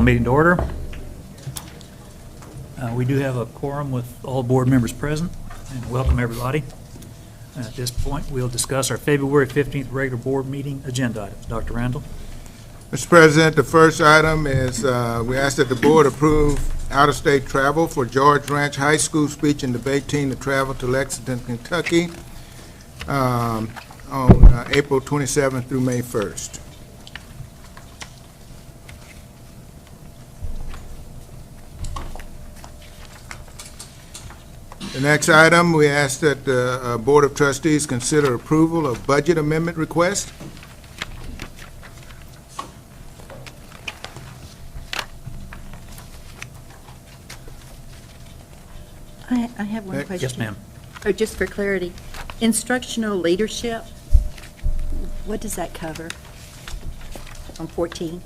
Meeting to order. We do have a quorum with all board members present, and welcome everybody. At this point, we'll discuss our February 15th regular board meeting agenda items. Dr. Randall. Mr. President, the first item is we ask that the board approve out-of-state travel for George Ranch High School speech and debate team to travel to Lexington, Kentucky on April 27th through May 1st. The next item, we ask that the Board of Trustees consider approval of budget amendment request. I have one question. Yes, ma'am. Oh, just for clarity, instructional leadership, what does that cover on 14?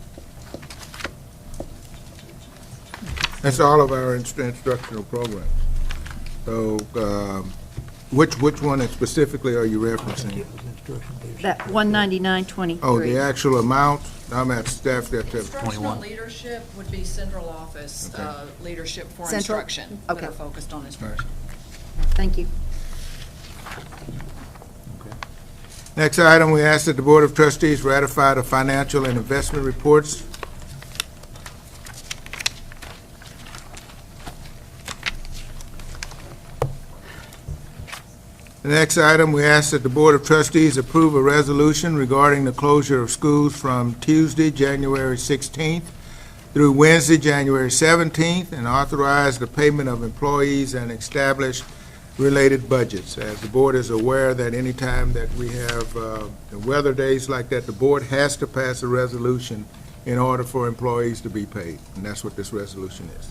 That's all of our instructional programs. So, which one specifically are you referencing? That 199.23. Oh, the actual amount? I'm at staff that Instructional leadership would be central office leadership for Central? instruction that Okay. are focused on instruction. Thank you. Next item, we ask that the Board of Trustees ratify the financial and investment reports. The next item, we ask that the Board of Trustees approve a resolution regarding the closure of schools from Tuesday, January 16th through Wednesday, January 17th, and authorize the payment of employees and establish related budgets. As the board is aware that any time that we have weather days like that, the board has to pass a resolution in order for employees to be paid, and that's what this resolution is.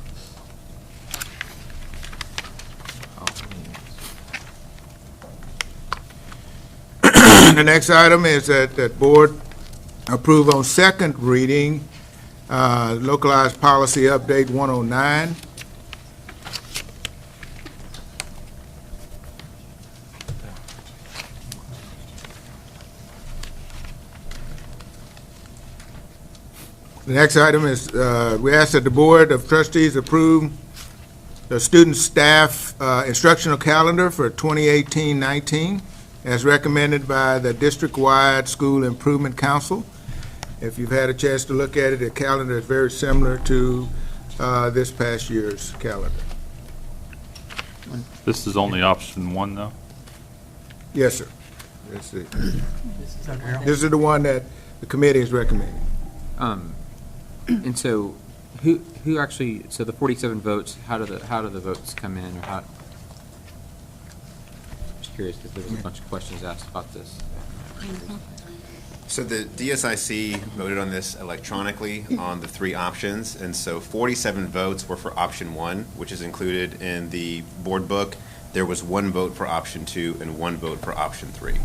The next item is that board approve on second reading localized policy update 109. The next item is we ask that the Board of Trustees approve the student staff instructional calendar for 2018-19 as recommended by the district-wide School Improvement Council. If you've had a chance to look at it, the calendar is very similar to this past year's calendar. This is only option one, though? Yes, sir. This is the one that the committee is recommending. And so, who actually? So the 47 votes. How do the votes come in, or how? Just curious because there was a bunch of questions asked about this. So the DSIC voted on this electronically on the three options, and so 47 votes were for option one, which is included in the board book. There was one vote for option two and one vote for option three.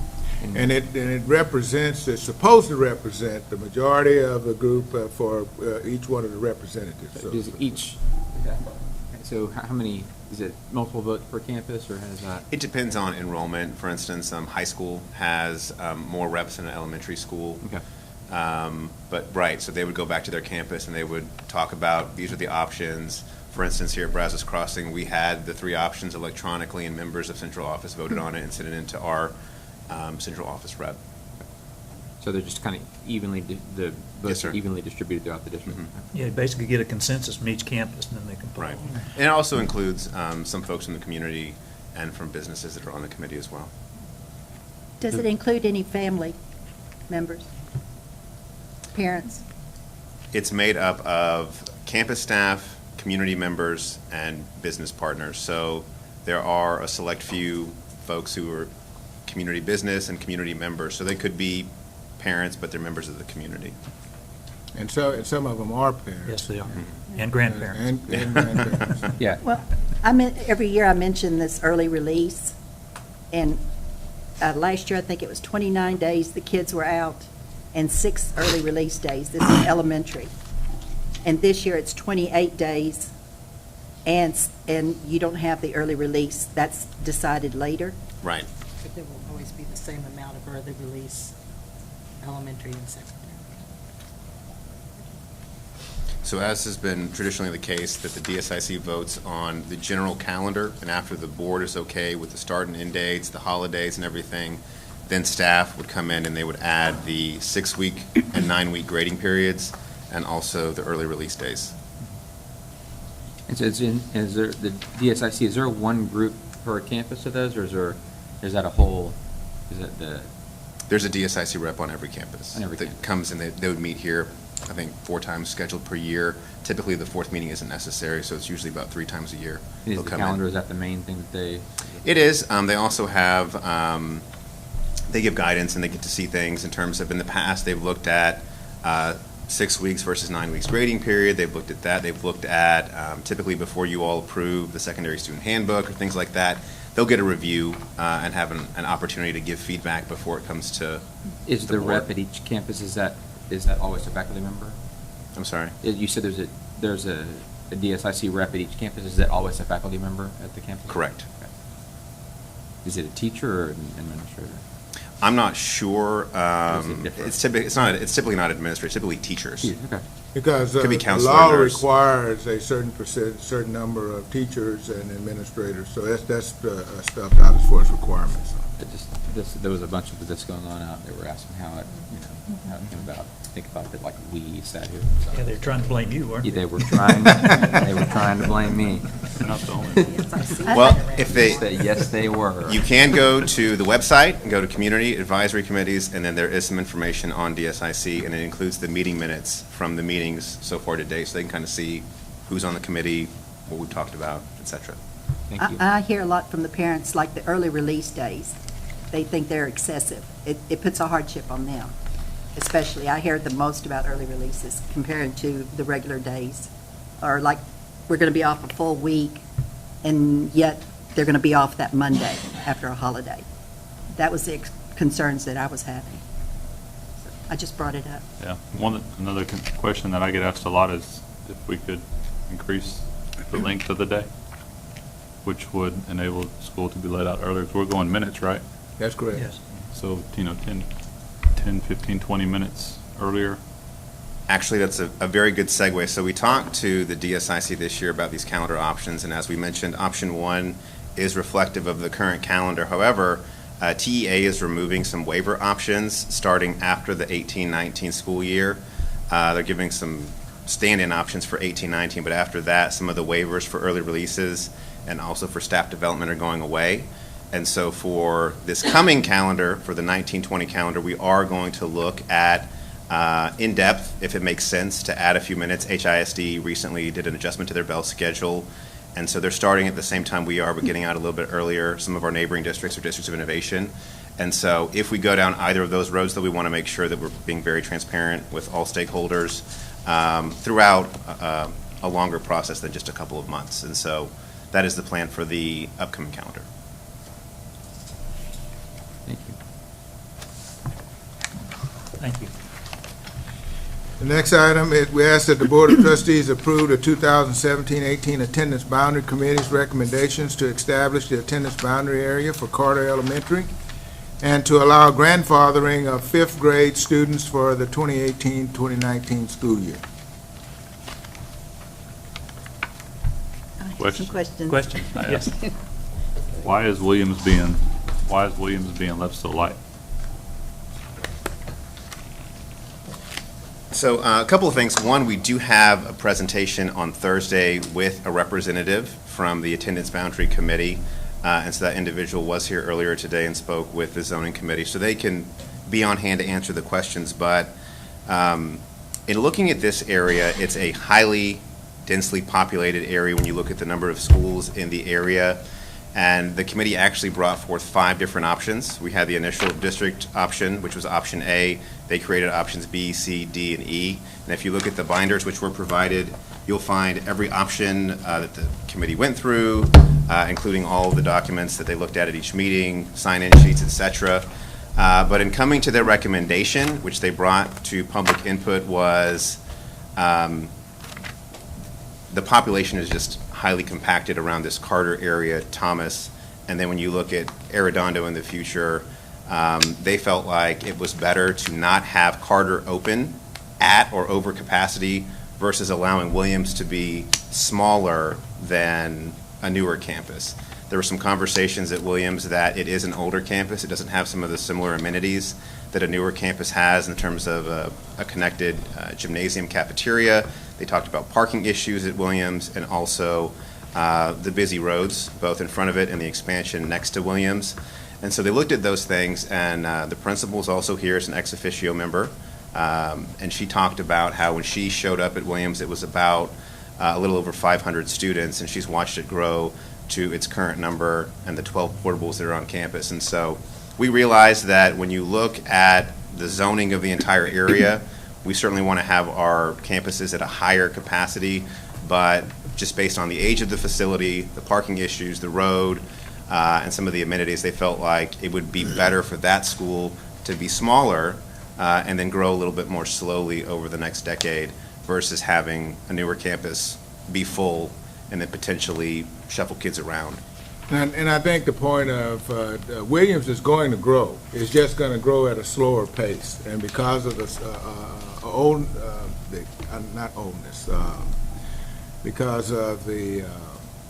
And it represents, it's supposed to represent the majority of the group for each one of the representatives. So, Does each? So how many? Is it multiple votes per campus, or has that? It depends on enrollment. For instance, high school has more reps than an elementary school. Okay. But right, so they would go back to their campus and they would talk about these are the options. For instance, here at Brazos Crossing, we had the three options electronically, and members of central office voted on it and sent it into our central office rep. So they're just kind of evenly, the votes sir. are evenly distributed throughout the district. Yeah, you basically get a consensus from each campus, and then they can vote. Right. And it also includes some folks from the community and from businesses that are on the committee as well. Does it include any family members, parents? It's made up of campus staff, community members, and business partners. So there are a select few folks who are community business and community members. So they could be parents, but they're members of the community. and some of them are parents. Yes, they are. And grandparents. And grandparents. Yeah. Well, every year I mention this early release, and last year I think it was 29 days the kids were out, and 6 early release days. This is elementary. And this year it's 28 days, and you don't have the early release. That's decided later. Right. But there will always be the same amount of early release, elementary and secondary. So as has been traditionally the case, that the DSIC votes on the general calendar, and after the board is okay with the start and end dates, the holidays and everything, then staff would come in and they would add the 6-week and 9-week grading periods, and also the early release days. And so is there, the DSIC, is there one group per campus of those, or is that a whole, is that the? There's a DSIC rep on every campus. On every that campus. comes and they would meet here, I think, 4 times scheduled per year. Typically, the 4th meeting isn't necessary, so it's usually about 3 times a year. Is They'll the come in. calendar, is that the main thing that they? It is. They also have, they give guidance and they get to see things in terms of, in the past, they've looked at 6 weeks versus 9 weeks grading period. They've looked at that. They've looked at, typically before you all approve the secondary student handbook or things like that, they'll get a review and have an opportunity to give feedback before it comes to Is the board. rep at each campus, is that always a faculty member? I'm sorry? You said there's a DSIC rep at each campus, is that always a faculty member at the campus? Correct. Okay. Is it a teacher or an administrator? I'm not sure. Or is it different? It's typically not administrators, typically teachers. Okay. Because Could be the counselor, law nurse. requires a certain number of teachers and administrators, so that's stuff out as far as requirements. There was a bunch of this going on out, they were asking how it came about. Think about it like we sat here. So. Yeah, they're trying to blame you, weren't Yeah, they? they were trying to blame me. You're not the only one. Well, if they, Yes, they were. you can go to the website and go to community advisory committees, and then there is some information on DSIC, and it includes the meeting minutes from the meetings so far today, so they can kind of see who's on the committee, what we've talked about, et cetera. Thank you. I hear a lot from the parents, like the early release days. They think they're excessive. It puts a hardship on them, especially. I hear the most about early releases compared to the regular days. Or like, we're going to be off a full week, and yet they're going to be off that Monday after a holiday. That was the concerns that I was having. So I just brought it up. Yeah. Another question that I get asked a lot is if we could increase the length of the day, which would enable school to be let out earlier. 'Cause we're going minutes, right? That's correct. Yes. So, 10, 15, 20 minutes earlier. Actually, that's a very good segue. So we talked to the DSIC this year about these calendar options, and as we mentioned, option 1 is reflective of the current calendar. However, TEA is removing some waiver options starting after the 18-19 school year. They're giving some stand-in options for 18-19, but after that, some of the waivers for early releases and also for staff development are going away. And so for this coming calendar, for the 19-20 calendar, we are going to look at in depth, if it makes sense, to add a few minutes. HISD recently did an adjustment to their bell schedule, and so they're starting at the same time we are, but getting out a little bit earlier. Some of our neighboring districts are districts of innovation. And so if we go down either of those roads, though, we want to make sure that we're being very transparent with all stakeholders throughout a longer process than just a couple of months. And so that is the plan for the upcoming calendar. Thank you. Thank you. The next item, we ask that the Board of Trustees approve the 2017-18 Attendance Boundary Committee's recommendations to establish the attendance boundary area for Carter Elementary and to allow grandfathering of 5th grade students for the 2018-2019 school year. I have Question. some questions. Question? Yes. Why is Williams being left so light? So a couple of things. One, we do have a presentation on Thursday with a representative from the Attendance Boundary Committee. And so that individual was here earlier today and spoke with the zoning committee. So they can be on hand to answer the questions. But in looking at this area, it's a highly densely populated area when you look at the number of schools in the area. And the committee actually brought forth 5 different options. We had the initial district option, which was option A. They created options B, C, D, and E. And if you look at the binders which were provided, you'll find every option that the committee went through, including all of the documents that they looked at each meeting, sign-in sheets, et cetera. But in coming to their recommendation, which they brought to public input, was the population is just highly compacted around this Carter area, Thomas, and then when you look at Arredondo in the future, they felt like it was better to not have Carter open at or over capacity versus allowing Williams to be smaller than a newer campus. There were some conversations at Williams that it is an older campus. It doesn't have some of the similar amenities that a newer campus has in terms of a connected gymnasium cafeteria. They talked about parking issues at Williams and also the busy roads, both in front of it and the expansion next to Williams. And so they looked at those things, and the principal is also here as an ex officio member. And she talked about how when she showed up at Williams, it was about a little over 500 students, and she's watched it grow to its current number and the 12 portables that are on campus. And so we realized that when you look at the zoning of the entire area, we certainly want to have our campuses at a higher capacity, but just based on the age of the facility, the parking issues, the road, and some of the amenities, they felt like it would be better for that school to be smaller and then grow a little bit more slowly over the next decade versus having a newer campus be full and then potentially shuffle kids around. And I think the point of Williams is going to grow. It's just going to grow at a slower pace. And because of because of the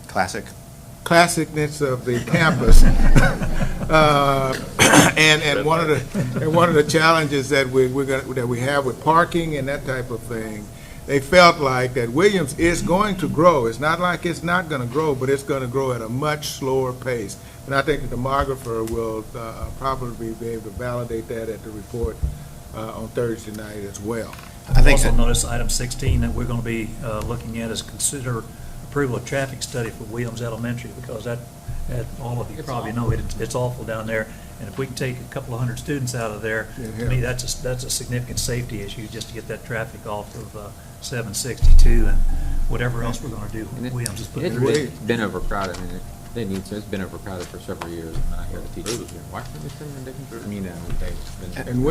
classicness of the campus, and one of the challenges that we have with parking and that type of thing, they felt like that Williams is going to grow. It's not like it's not going to grow, but it's going to grow at a much slower pace. And I think the demographer will probably be able to validate that at the report on Thursday night as well. I think Also notice item 16 that we're going to be looking at is consider approval of traffic study for Williams Elementary, because that all of you probably know it's awful down there. And if we can take a couple of hundred students out of there, to me that's a significant safety issue just to get that traffic off of 762 and whatever else we're going to do. Williams is putting it It's been overcrowded. I mean, they need to. It's been overcrowded for several years. And I hear the teachers here. Why can't they send them ridiculous? I mean, they've been. And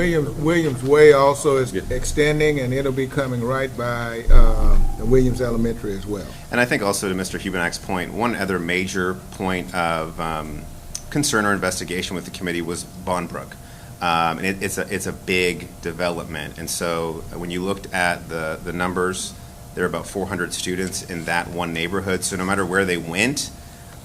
Williams Way also is extending, and it'll be coming right by Williams Elementary as well. And I think also to Mr. Hubenak's point, one other major point of concern or investigation with the committee was Bonnbrook. And it's a big development. And so when you looked at the numbers, there are about 400 students in that one neighborhood. So no matter where they went,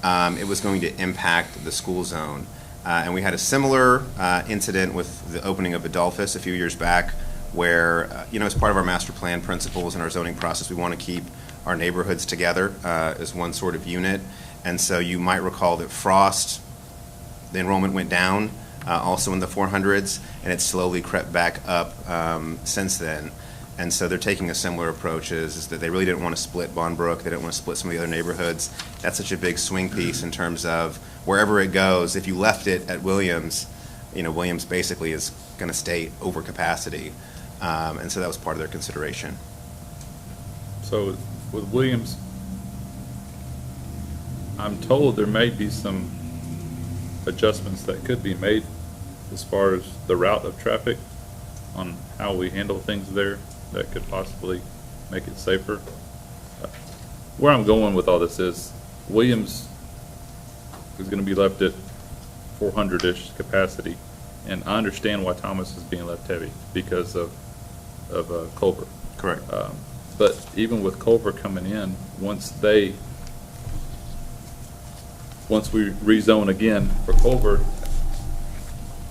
it was going to impact the school zone. And we had a similar incident with the opening of Adolphus a few years back, where, as part of our master plan principles and our zoning process, we want to keep our neighborhoods together as one sort of unit. And so you might recall that Frost, the enrollment went down also in the 400s, and it slowly crept back up since then. And so they're taking a similar approach, is that they really didn't want to split Bonnbrook. They didn't want to split some of the other neighborhoods. That's such a big swing piece in terms of wherever it goes. If you left it at Williams, Williams basically is going to stay over capacity. And so that was part of their consideration. So with Williams, I'm told there may be some adjustments that could be made as far as the route of traffic on how we handle things there that could possibly make it safer. Where I'm going with all this is Williams is going to be left at 400-ish capacity, and I understand why Thomas is being left heavy because of Culver. Correct. But even with Culver coming in, once we rezone again for Culver,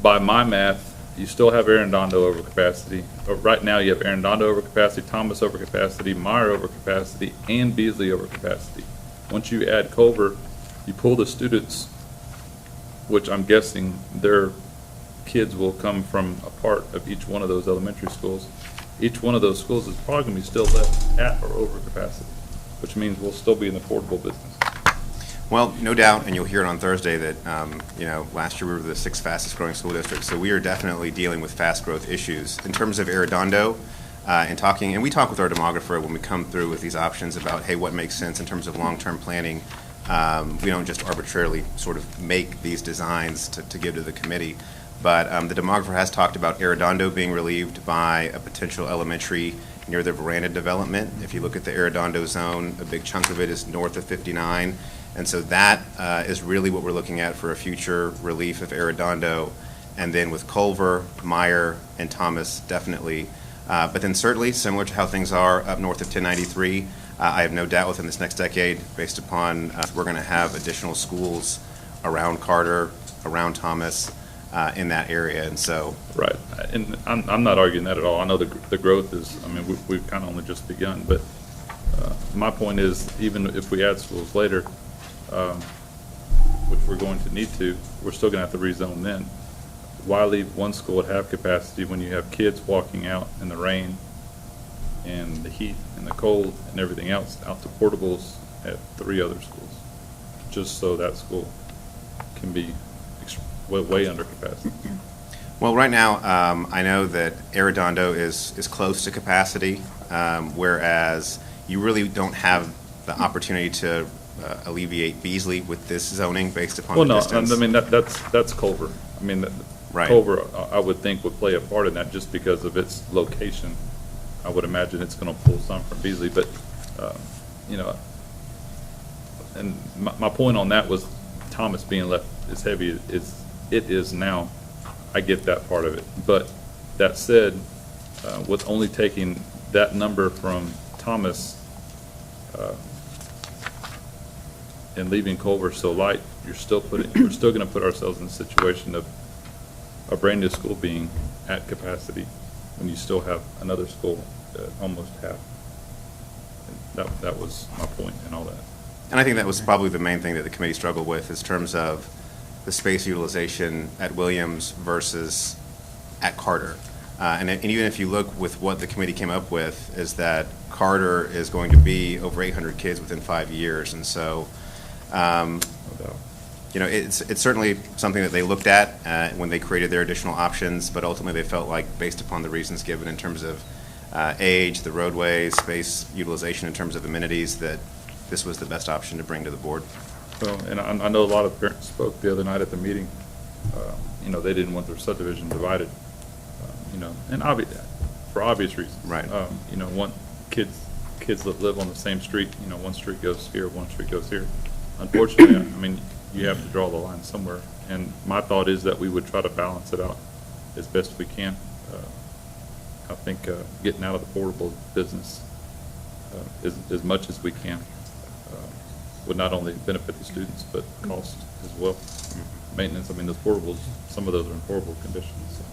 by my math, you still have Arredondo over capacity. But right now, you have Arredondo over capacity, Thomas over capacity, Meyer over capacity, and Beasley over capacity. Once you add Culver, you pull the students, which I'm guessing their kids will come from a part of each one of those elementary schools. Each one of those schools is probably going to be still left at or over capacity, which means we'll still be in the portable business. Well, no doubt, and you'll hear it on Thursday that, last year we were the 6th fastest growing school district, so we are definitely dealing with fast growth issues. In terms of Arredondo, and we talk with our demographer when we come through with these options about, hey, what makes sense in terms of long-term planning. We don't just arbitrarily sort of make these designs to give to the committee, but the demographer has talked about Arredondo being relieved by a potential elementary near the Veranda development. If you look at the Arredondo zone, a big chunk of it is north of 59. And so that is really what we're looking at for a future relief of Arredondo. And then with Culver, Meyer, and Thomas, definitely But then certainly, similar to how things are up north of 1093, I have no doubt within this next decade, based upon, we're going to have additional schools around Carter, around Thomas, in that area, and so. Right, and I'm not arguing that at all. I know the growth is, I mean, we've kind of only just begun, but my point is, even if we add schools later, which we're going to need to, we're still going to have to rezone then. Why leave one school at half capacity when you have kids walking out in the rain and the heat and the cold and everything else out to portables at 3 other schools, just so that school can be way under capacity? Well, right now, I know that Arredondo is close to capacity, whereas you really don't have the opportunity to alleviate Beasley with this zoning based upon the distance. I mean, that's Culver. I mean, Right. Culver, I would think, would play a part in that just because of its location. I would imagine it's going to pull some from Beasley, but, you know, and my point on that was Thomas being left as heavy as it is now. I get that part of it. But that said, with only taking that number from Thomas and leaving Culver so light, we're still going to put ourselves in a situation of a brand new school being at capacity when you still have another school at almost half. And that was my point and all that. And I think that was probably the main thing that the committee struggled with, in terms of the space utilization at Williams versus at Carter. And even if you look with what the committee came up with, is that Carter is going to be over 800 kids within 5 years. And so, you know, it's certainly something that they looked at when they created their additional options, but ultimately they felt like, based upon the reasons given in terms of age, the roadways, space utilization in terms of amenities, that this was the best option to bring to the board. Well, and I know a lot of parents spoke the other night at the meeting. You know, they didn't want their subdivision divided. You know, and for obvious reasons. Right. You know, kids that live on the same street. You know, one street goes here, one street goes here. Unfortunately, I mean, you have to draw the line somewhere. And my thought is that we would try to balance it out as best we can. I think getting out of the portable business as much as we can would not only benefit the students, but cost as well. Maintenance, I mean, those portables, some of those are in horrible conditions. So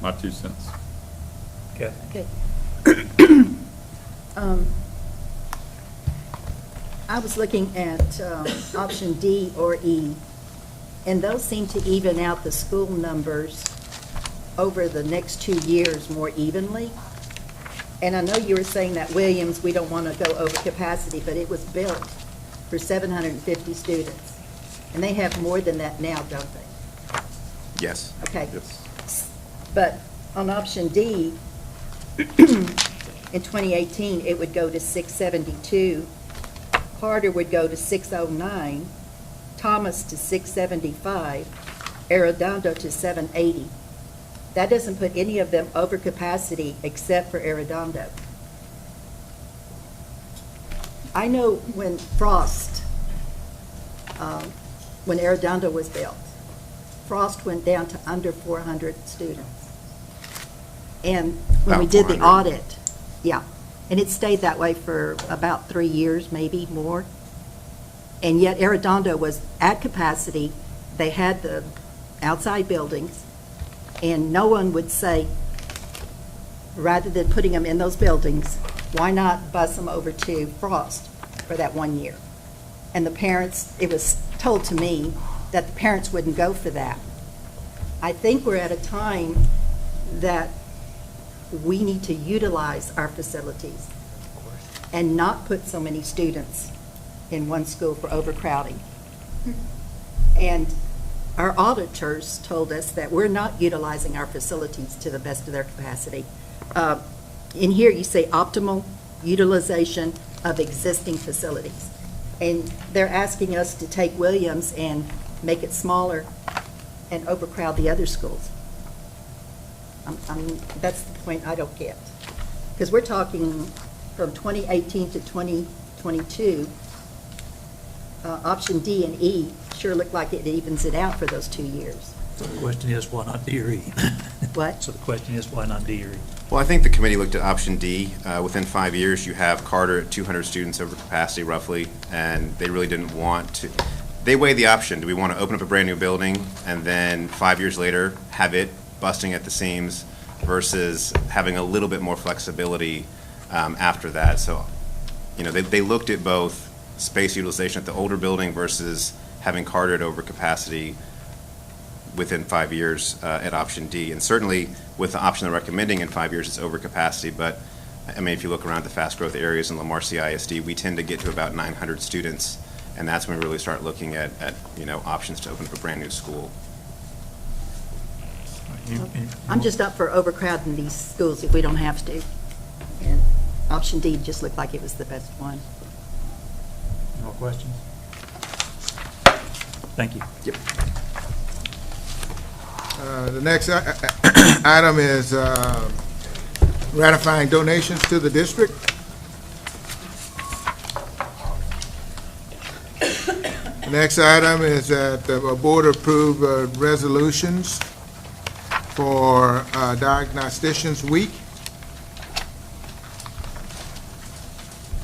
my 2 cents. Okay. Okay. I was looking at option D or E, and those seem to even out the school numbers over the next 2 years more evenly. And I know you were saying that Williams, we don't want to go over capacity, but it was built for 750 students. And they have more than that now, don't they? Yes. Okay. Yes. But on option D, in 2018, it would go to 672. Carter would go to 609. Thomas to 675. Arredondo to 780. That doesn't put any of them over capacity except for Arredondo. I know when when Arredondo was built, Frost went down to under 400 students. And when we About did the 400. audit, yeah, and it stayed that way for about 3 years, maybe more. And yet Arredondo was at capacity. They had the outside buildings, and no one would say, rather than putting them in those buildings, why not bus them over to Frost for that 1 year? And the parents, it was told to me that the parents wouldn't go for that. I think we're at a time that we need to utilize our facilities and not put so many students in one school for overcrowding. And our auditors told us that we're not utilizing our facilities to the best of their capacity. In here, you say optimal utilization of existing facilities. And they're asking us to take Williams and make it smaller and overcrowd the other schools. That's the point I don't get. Because we're talking from 2018 to 2022, option D and E sure look like it evens it out for those 2 years. So the question is, why not D or E? What? So the question is, why not D or E? Well, I think the committee looked at option D. Within 5 years, you have Carter at 200 students over capacity roughly, and they really didn't want to. They weighed the option. Do we want to open up a brand new building and then 5 years later have it busting at the seams versus having a little bit more flexibility after that? So, you know, they looked at both space utilization at the older building versus having Carter at over capacity within 5 years at option D. And certainly with the option they're recommending in 5 years, it's over capacity. But I mean, if you look around the fast growth areas in Lamar CISD, we tend to get to about 900 students. And that's when we really start looking at you know, options to open up a brand new school. I'm just up for overcrowding these schools if we don't have to. And option D just looked like it was the best one. More questions? Thank you. Yep. The next item is ratifying donations to the district. The next item is that the board approve resolutions for Diagnosticians Week,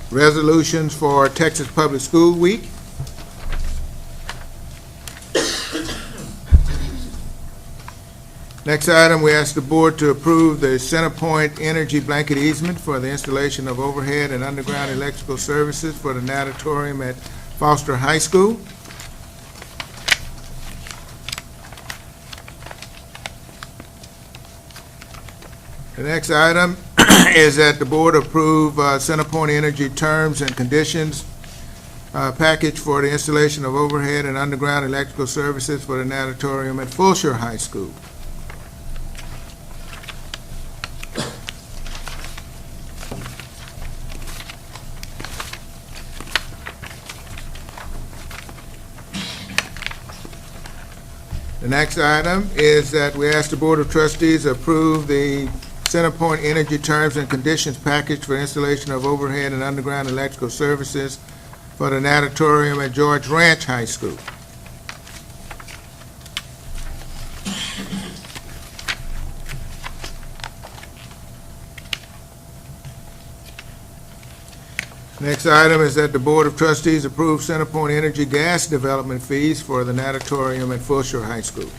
resolutions for Texas Public School Week, next item, we ask the board to approve the CenterPoint Energy Blanket Easement for the installation of overhead and underground electrical services for the Natatorium at Foster High School. The next item is that the board approve CenterPoint Energy terms and conditions package for the installation of overhead and underground electrical services for the Natatorium at Fulshire High School. The next item is that we ask the Board of Trustees approve the CenterPoint Energy Terms and Conditions package for installation of overhead and underground electrical services for the Natatorium at George Ranch High School. Next item is that the Board of Trustees approve CenterPoint Energy gas development fees for the Natatorium at Fulshire High School.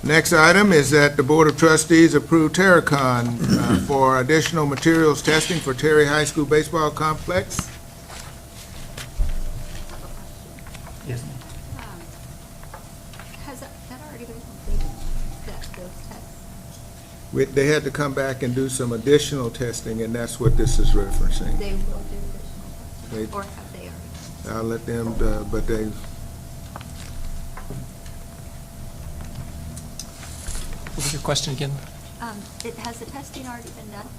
Next item is that the Board of Trustees approve Terrorcon for additional materials testing for Terry High School baseball complex. Yes. Has that already been completed, those tests? They had to come back and do some additional testing, and that's what this is referencing. They will do additional testing, or have they already? I'll let them, but they, What was your question again? Has the testing already been done?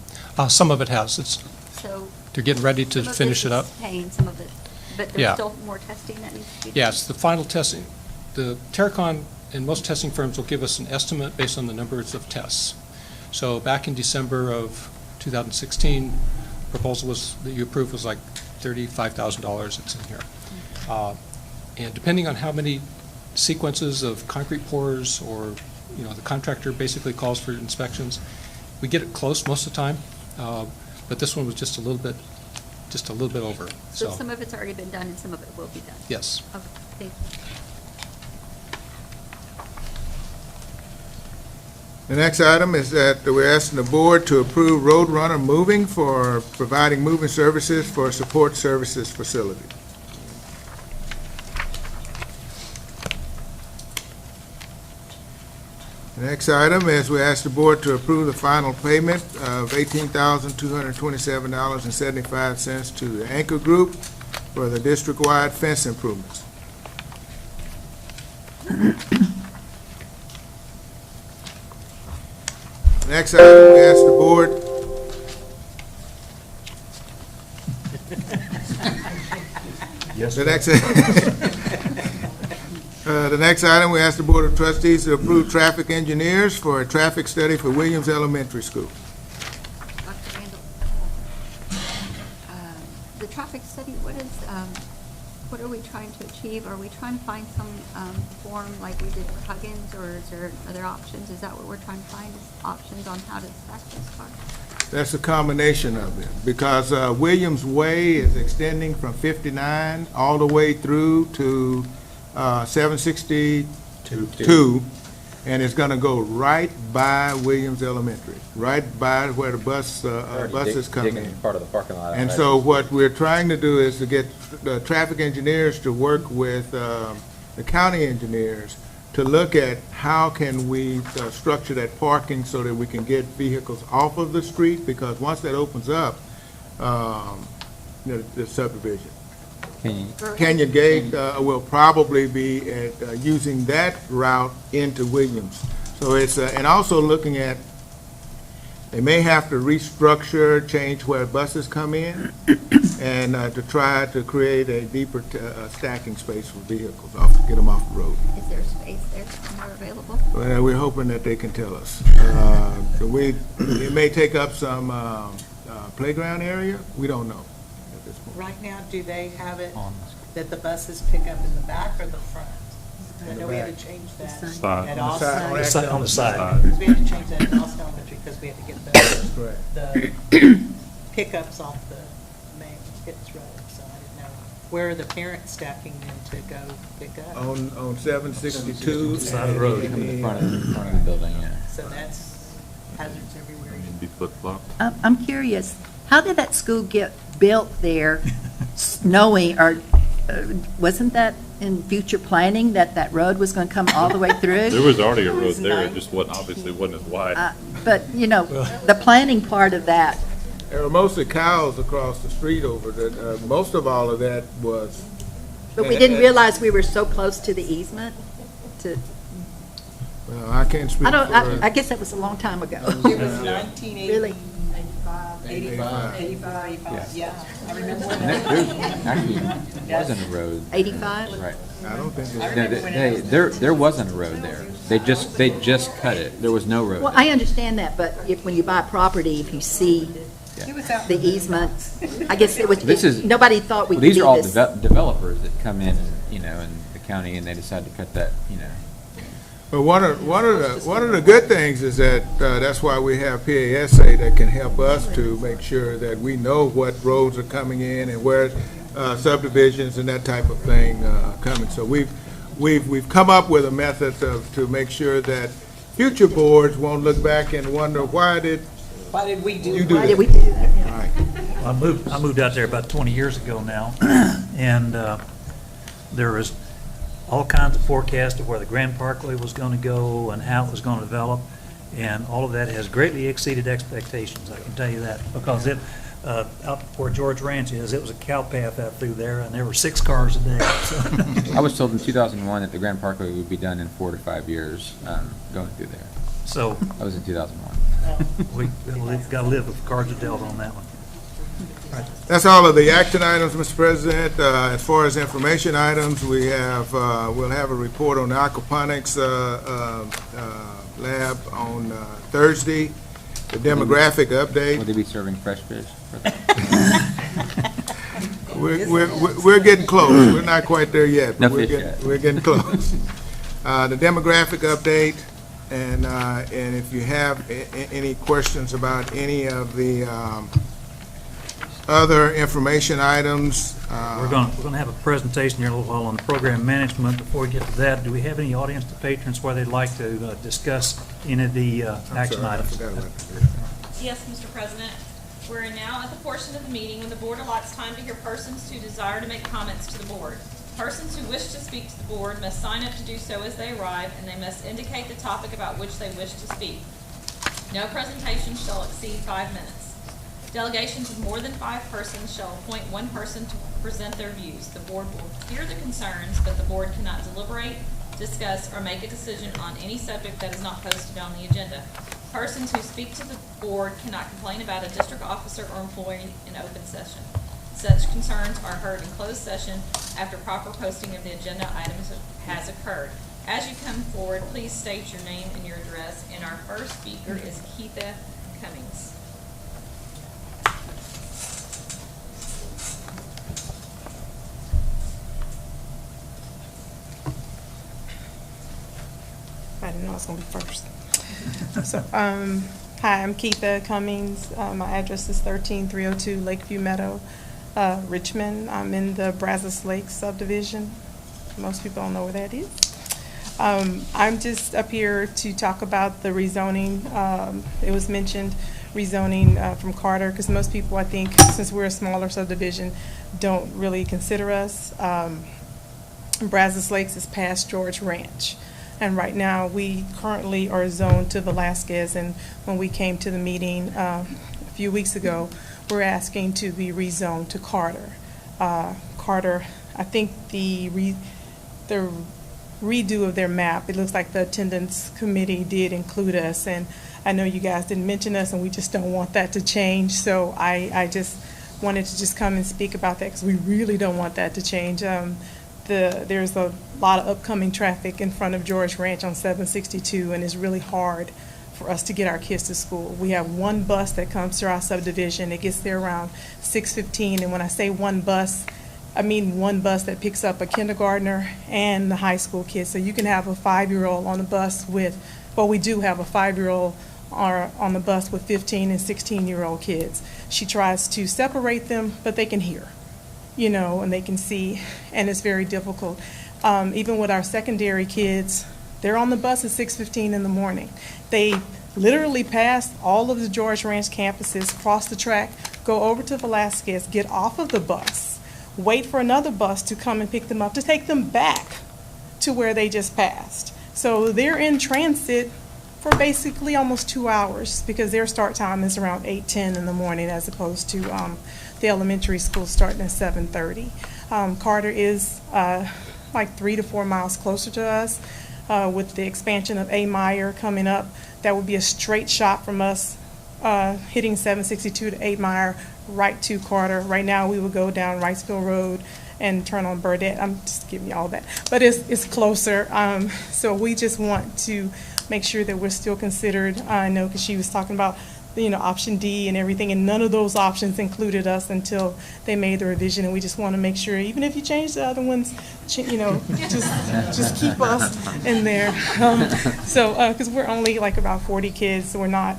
Some of it has. So. They're getting ready to some of finish this it up. is paying, some of it, but Yeah. there's still more testing that needs to be done? Yes, the final testing. The Terrorcon and most testing firms will give us an estimate based on the numbers of tests. So back in December of 2016, proposal that you approved was like $35,000. It's in here. And depending on how many sequences of concrete pours or, you know, the contractor basically calls for inspections, we get it close most of the time. But this one was just a little bit over. So some of it's already been done and some of it will be done? Yes. Okay, thank you. the next item is that we're asking the board to approve Roadrunner Moving for providing moving services for a support services facility. The next item is we ask the board to approve the final payment of $18,227.75 to the Anchor Group for the district-wide fence improvements. Next item, we ask the board. Yes. The next item, we ask the Board of Trustees to approve traffic engineers for a traffic study for Williams Elementary School. Dr. Randall, the traffic study, what are we trying to achieve? Are we trying to find some form like we did for Huggins, or is there other options? Is that what we're trying to find, is options on how to stack those cars? That's a combination of it, because Williams Way is extending from 59 all the way through to 762, and it's going to go right by Williams Elementary, right by where the buses come in. Part of the parking lot. And so what we're trying to do is to get the traffic engineers to work with the county engineers to look at how can we structure that parking so that we can get vehicles off of the street, because once that opens up, the subdivision. Canyon Gate will probably be using that route into Williams. So it's, and also looking at, they may have to restructure, change where buses come in, and to try to create a deeper stacking space for vehicles, get them off the road. Is there space there somewhere available? Well, we're hoping that they can tell us. It may take up some playground area, we don't know at this point. Right now, do they have it that the buses pick up in the back or the front? I know we had to change that Side. at On the side. Austin. On the side. Because we had to change that at Austin Elementary because we had to get the pickups off the main Pitts Road. So I didn't know, where are the parents stacking them to go pick up? On 762. Side of the road. Come in the front of the building, yeah. So that's hazards everywhere. Be flip-flop. I'm curious, how did that school get built there, knowing, or wasn't that in future planning that that road was going to come all the way through? There was already a road there, it just obviously wasn't as wide. But, the planning part of that, There were mostly cows across the street over there. Most of all of that was. but we didn't realize we were so close to the easement to, Well, I can't speak for. I guess that was a long time ago. It was 1980. Really? 85, yeah. I remember when And that. actually, wasn't a road. 85? Right. I don't think I it's. remember when it was. There wasn't a road there. They just cut it. There was no road. Well, I understand that, but when you buy property, if you see It was out. the easement, I guess it was, This is- nobody thought we Well, could these do are all this. developers that come in, in the county, and they decide to cut that, But one of the good things is that that's why we have PASA that can help us to make sure that we know what roads are coming in and where subdivisions and that type of thing are coming. So we've come up with a method to make sure that future boards won't look back and wonder why did we do? you do Why that? did we do that? All right. I moved out there about 20 years ago now, and there was all kinds of forecasts of where the Grand Parkway was going to go and how it was going to develop, and all of that has greatly exceeded expectations, I can tell you that, because out where George Ranch is, it was a cow path out through there, and there were 6 cars a day. So. I was told in 2001 that the Grand Parkway would be done in 4 to 5 years, going through there. So That was in 2001. we've got to live with the cards are dealt on that one. That's all of the action items, Mr. President. As far as information items, we'll have a report on the aquaponics lab on Thursday, the demographic Will update. they be serving fresh fish? We're getting close. We're not quite there yet. but No fish yet. We're getting close. The demographic update, and if you have any questions about any of the other information items. We're going to have a presentation here in a little while on the program management. Before we get to that, do we have any audience to patrons where they'd like to discuss any of the action items? Yes, Mr. President. We're now at the portion of the meeting when the board allots time to hear persons who desire to make comments to the board. Persons who wish to speak to the board must sign up to do so as they arrive, and they must indicate the topic about which they wish to speak. No presentation shall exceed 5 minutes. Delegations of more than 5 persons shall appoint 1 person to present their views. The board will hear the concerns, but the board cannot deliberate, discuss, or make a decision on any subject that is not posted on the agenda. Persons who speak to the board cannot complain about a district officer or employee in open session. Such concerns are heard in closed session after proper posting of the agenda items has occurred. As you come forward, please state your name and your address, and our first speaker is Keitha Cummings. didn't know I was going to be first. So, hi, I'm Keitha Cummings. My address is 13302 Lakeview Meadow, Richmond. I'm in the Brazos Lakes subdivision. Most people don't know where that is. I'm just up here to talk about the rezoning. It was mentioned rezoning from Carter, because most people, I think, since we're a smaller subdivision, don't really consider us. Brazos Lakes is past George Ranch. And right now, we currently are zoned to Velasquez, and when we came to the meeting a few weeks ago, we're asking to be rezoned to Carter. Carter, I think the redo of their map, it looks like the attendance committee did include us, and I know you guys didn't mention us, and we just don't want that to change, so I just wanted to just come and speak about that, because we really don't want that to change. There's a lot of upcoming traffic in front of George Ranch on 762, and it's really hard for us to get our kids to school. We have one bus that comes to our subdivision. It gets there around 6:15, and when I say one bus, I mean one bus that picks up a kindergartner and the high school kids. So you can have a 5-year-old on the bus with, well, we do have a 5-year-old on the bus with 15 and 16-year-old kids. She tries to separate them, but they can hear, and they can see, and it's very difficult. Even with our secondary kids, they're on the bus at 6:15 in the morning. They literally pass all of the George Ranch campuses, cross the track, go over to Velasquez, get off of the bus, wait for another bus to come and pick them up, to take them back to where they just passed. So they're in transit for basically almost 2 hours, because their start time is around 8:10 in the morning, as opposed to the elementary school starting at 7:30. Carter is like 3 to 4 miles closer to us. With the expansion of A. Meyer coming up, that would be a straight shot from us hitting 762 to 8 Meyer right to Carter. Right now, we would go down Wrightsville Road and turn on Burdett. I'm just giving you all that, but it's closer. So we just want to make sure that we're still considered. I know, because she was talking about option D and everything, and none of those options included us until they made the revision, and we just want to make sure, even if you change the other ones, just keep us in there. Because we're only like about 40 kids, so we're not,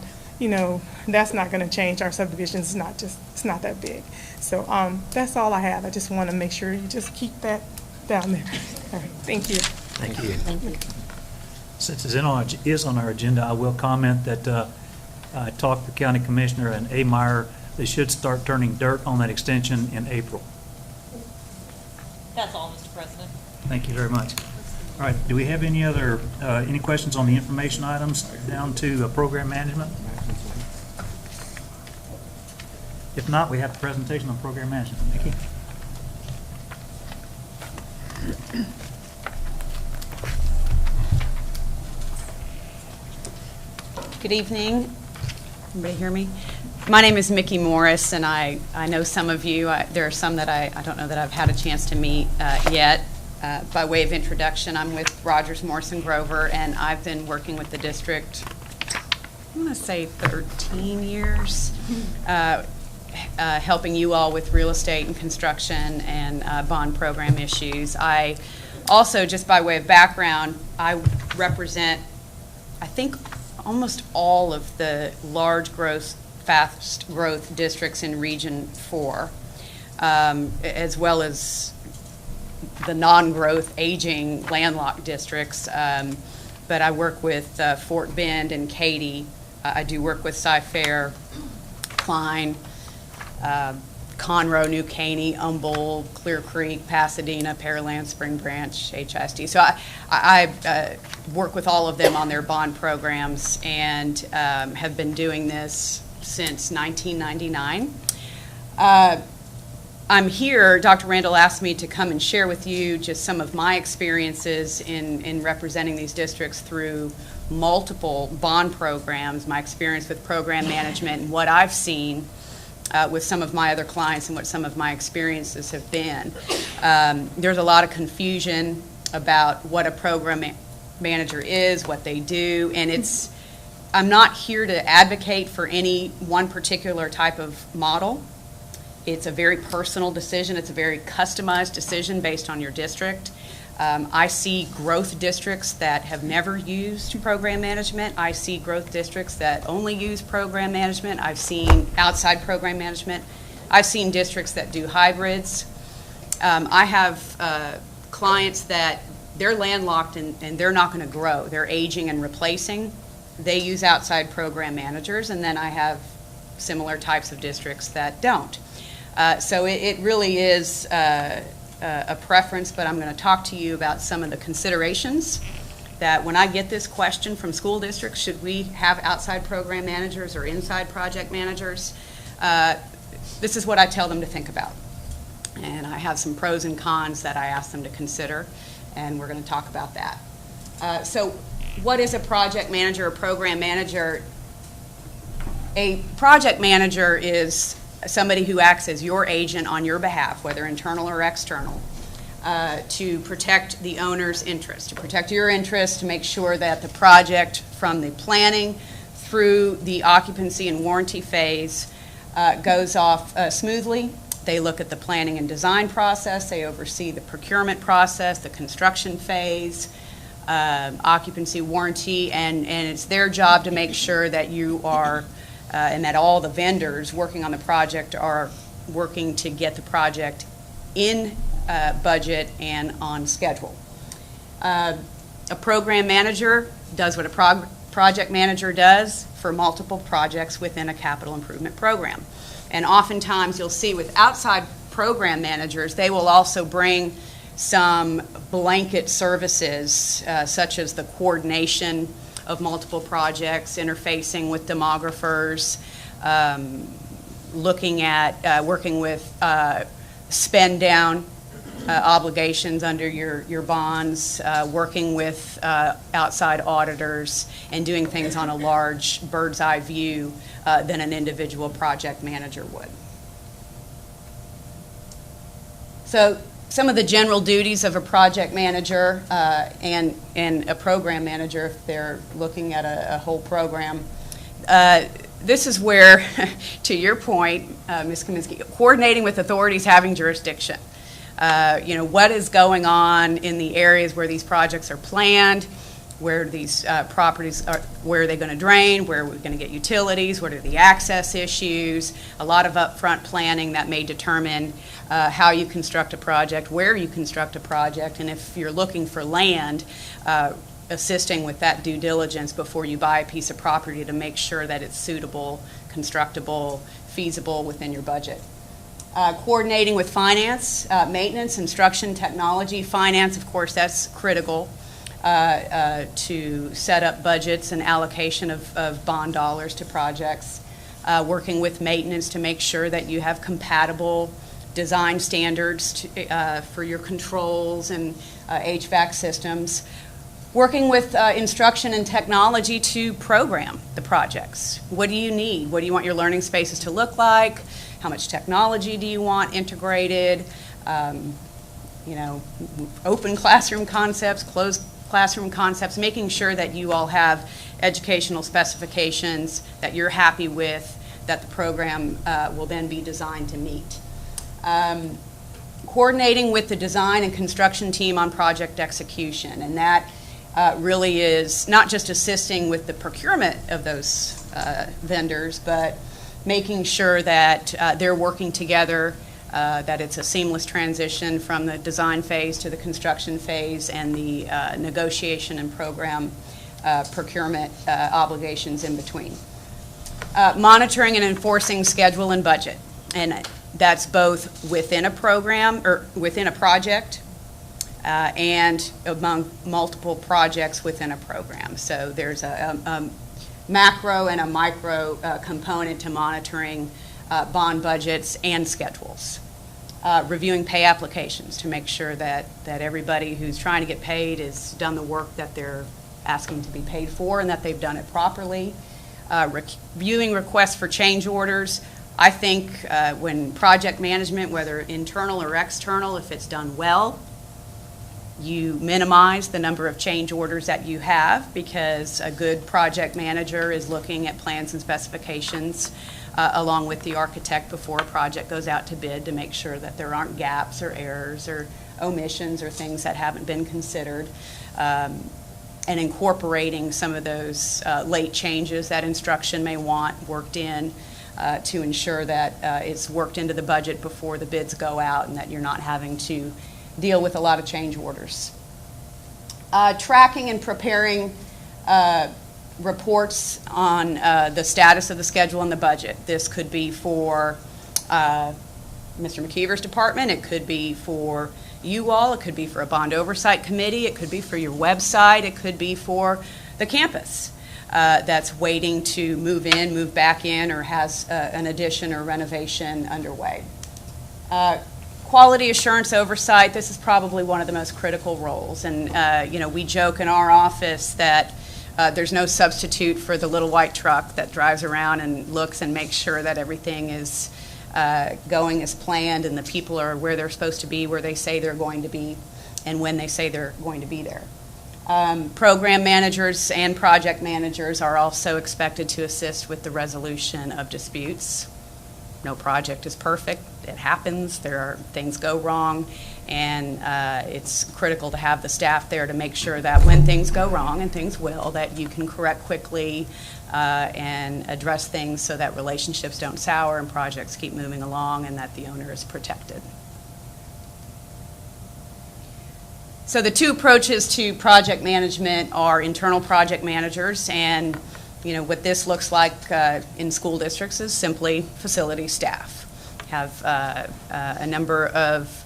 that's not going to change. Our subdivision is it's not that big. So that's all I have. I just want to make sure you just keep that down there. All right, thank you. Thank you. Since it's on our agenda, I will comment that I talked to County Commissioner and A. Meyer. They should start turning dirt on that extension in April. That's all, Mr. President. Thank you very much. All right, do we have any other, any questions on the information items down to program management? If not, we have a presentation on program management. Nikki? Good evening. Everybody hear me? My name is Mickey Morris, and I know some of you. There are some that I don't know that I've had a chance to meet yet. By way of introduction, I'm with Rogers, Morrison, Grover, and I've been working with the district, I'm going to say 13 years, helping you all with real estate and construction and bond program issues. I also, just by way of background, I represent, I think, almost all of the large growth, fast growth districts in Region 4, as well as the non-growth, aging, landlocked districts. But I work with Fort Bend and Katy. I do work with Cy-Fair, Klein, Conroe, New Caney, Humboldt, Clear Creek, Pasadena, Pearland, Spring Branch, HISD. So I work with all of them on their bond programs, and have been doing this since 1999. I'm here, Dr. Randall asked me to come and share with you just some of my experiences in representing these districts through multiple bond programs, my experience with program management, and what I've seen with some of my other clients and what some of my experiences have been. There's a lot of confusion about what a program manager is, what they do, and I'm not here to advocate for any one particular type of model. It's a very personal decision. It's a very customized decision based on your district. I see growth districts that have never used program management. I see growth districts that only use program management. I've seen outside program management. I've seen districts that do hybrids. I have clients that they're landlocked and they're not going to grow. They're aging and replacing. They use outside program managers, and then I have similar types of districts that don't. So it really is a preference, but I'm going to talk to you about some of the considerations that when I get this question from school districts, should we have outside program managers or inside project managers? This is what I tell them to think about. And I have some pros and cons that I ask them to consider, and we're going to talk about that. So what is a project manager or program manager? A project manager is somebody who acts as your agent on your behalf, whether internal or external, to protect the owner's interest, to protect your interest, to make sure that the project from the planning through the occupancy and warranty phase goes off smoothly. They look at the planning and design process. They oversee the procurement process, the construction phase, occupancy, warranty, and it's their job to make sure that you are and that all the vendors working on the project are working to get the project in budget and on schedule. A program manager does what a project manager does for multiple projects within a capital improvement program. And oftentimes you'll see with outside program managers, they will also bring some blanket services such as the coordination of multiple projects, interfacing with demographers, looking at working with spend down obligations under your bonds, working with outside auditors, and doing things on a large bird's eye view than an individual project manager would. So some of the general duties of a project manager and a program manager, if they're looking at a whole program. This is where, to your point, Ms. Kaminsky, coordinating with authorities having jurisdiction. What is going on in the areas where these projects are planned, where these properties are, where are they going to drain, where are we going to get utilities, what are the access issues, a lot of upfront planning that may determine how you construct a project, where you construct a project, and if you're looking for land, assisting with that due diligence before you buy a piece of property to make sure that it's suitable, constructible, feasible within your budget. Coordinating with finance, maintenance, instruction, technology. Finance, of course, that's critical to set up budgets and allocation of bond dollars to projects. Working with maintenance to make sure that you have compatible design standards for your controls and HVAC systems. Working with instruction and technology to program the projects. What do you need? What do you want your learning spaces to look like? How much technology do you want integrated? Open classroom concepts, closed classroom concepts, making sure that you all have educational specifications that you're happy with, that the program will then be designed to meet. Coordinating with the design and construction team on project execution, and that really is not just assisting with the procurement of those vendors, but making sure that they're working together, that it's a seamless transition from the design phase to the construction phase and the negotiation and program procurement obligations in between. Monitoring and enforcing schedule and budget, and that's both within a program or within a project and among multiple projects within a program. So there's a macro and a micro component to monitoring bond budgets and schedules. Reviewing pay applications to make sure that everybody who's trying to get paid has done the work that they're asking to be paid for and that they've done it properly. Reviewing requests for change orders. I think when project management, whether internal or external, if it's done well, you minimize the number of change orders that you have because a good project manager is looking at plans and specifications along with the architect before a project goes out to bid to make sure that there aren't gaps or errors or omissions or things that haven't been considered, and incorporating some of those late changes that instruction may want worked in to ensure that it's worked into the budget before the bids go out and that you're not having to deal with a lot of change orders. Tracking and preparing reports on the status of the schedule and the budget. This could be for Mr. McKeever's department, it could be for you all, it could be for a bond oversight committee, it could be for your website, it could be for the campus that's waiting to move in, move back in, or has an addition or renovation underway. Quality assurance oversight, this is probably one of the most critical roles. And, you know, we joke in our office that there's no substitute for the little white truck that drives around and looks and makes sure that everything is going as planned and the people are where they're supposed to be, where they say they're going to be, and when they say they're going to be there. Program managers and project managers are also expected to assist with the resolution of disputes. No project is perfect. It happens. Things go wrong, and it's critical to have the staff there to make sure that when things go wrong, and things will, that you can correct quickly and address things so that relationships don't sour and projects keep moving along and that the owner is protected. So the two approaches to project management are internal project managers, and you know what this looks like in school districts is simply facility staff. Have a number of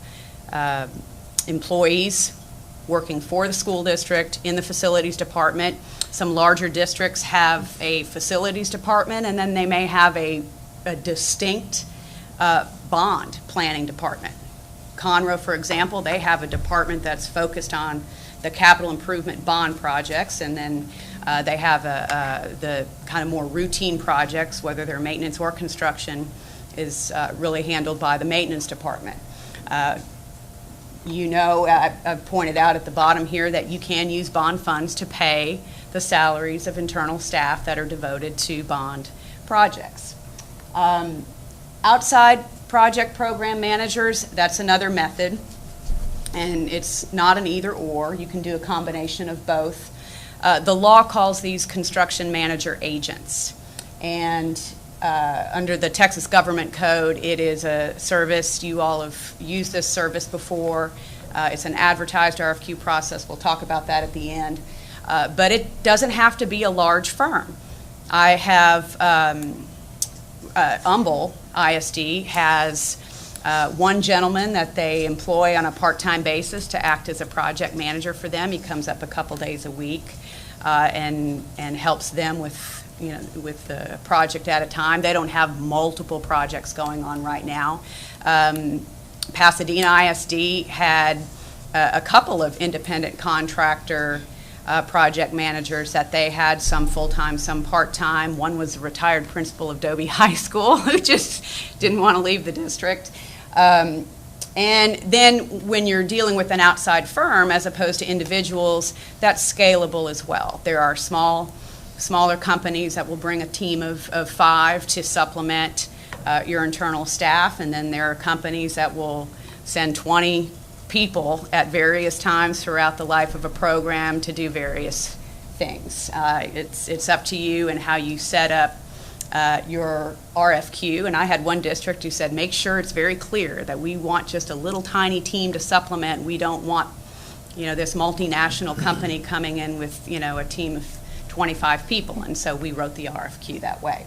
employees working for the school district in the facilities department. Some larger districts have a facilities department, and then they may have a distinct bond planning department. Conroe, for example, they have a department that's focused on the capital improvement bond projects, and then they have the kind of more routine projects, whether they're maintenance or construction, is really handled by the maintenance department. You know, I've pointed out at the bottom here that you can use bond funds to pay the salaries of internal staff that are devoted to bond projects. Outside project program managers, that's another method, and it's not an either or. You can do a combination of both. The law calls these construction manager agents, and under the Texas Government Code, it is a service. You all have used this service before. It's an advertised RFQ process. We'll talk about that at the end. But it doesn't have to be a large firm. I have Humble ISD has one gentleman that they employ on a part-time basis to act as a project manager for them. He comes up a couple days a week and helps them with the project at a time. They don't have multiple projects going on right now. Pasadena ISD had a couple of independent contractor project managers that they had, some full-time, some part-time. One was a retired principal of Dobie High School who just didn't want to leave the district. And then when you're dealing with an outside firm as opposed to individuals, that's scalable as well. There are smaller companies that will bring a team of 5 to supplement your internal staff, and then there are companies that will send 20 people at various times throughout the life of a program to do various things. It's up to you and how you set up your RFQ. And I had one district who said, make sure it's very clear that we want just a little tiny team to supplement. We don't want, this multinational company coming in with, a team of 25 people. And so we wrote the RFQ that way.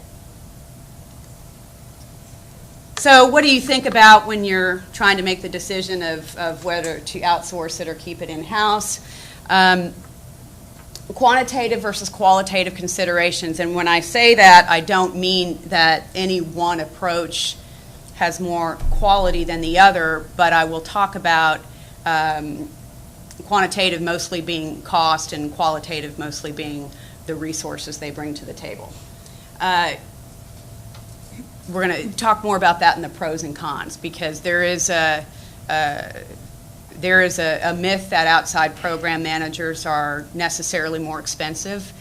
So what do you think about when you're trying to make the decision of whether to outsource it or keep it in-house? Quantitative versus qualitative considerations. And when I say that, I don't mean that any one approach has more quality than the other, but I will talk about quantitative mostly being cost and qualitative mostly being the resources they bring to the table. We're going to talk more about that in the pros and cons, because there is a myth that outside program managers are necessarily more expensive.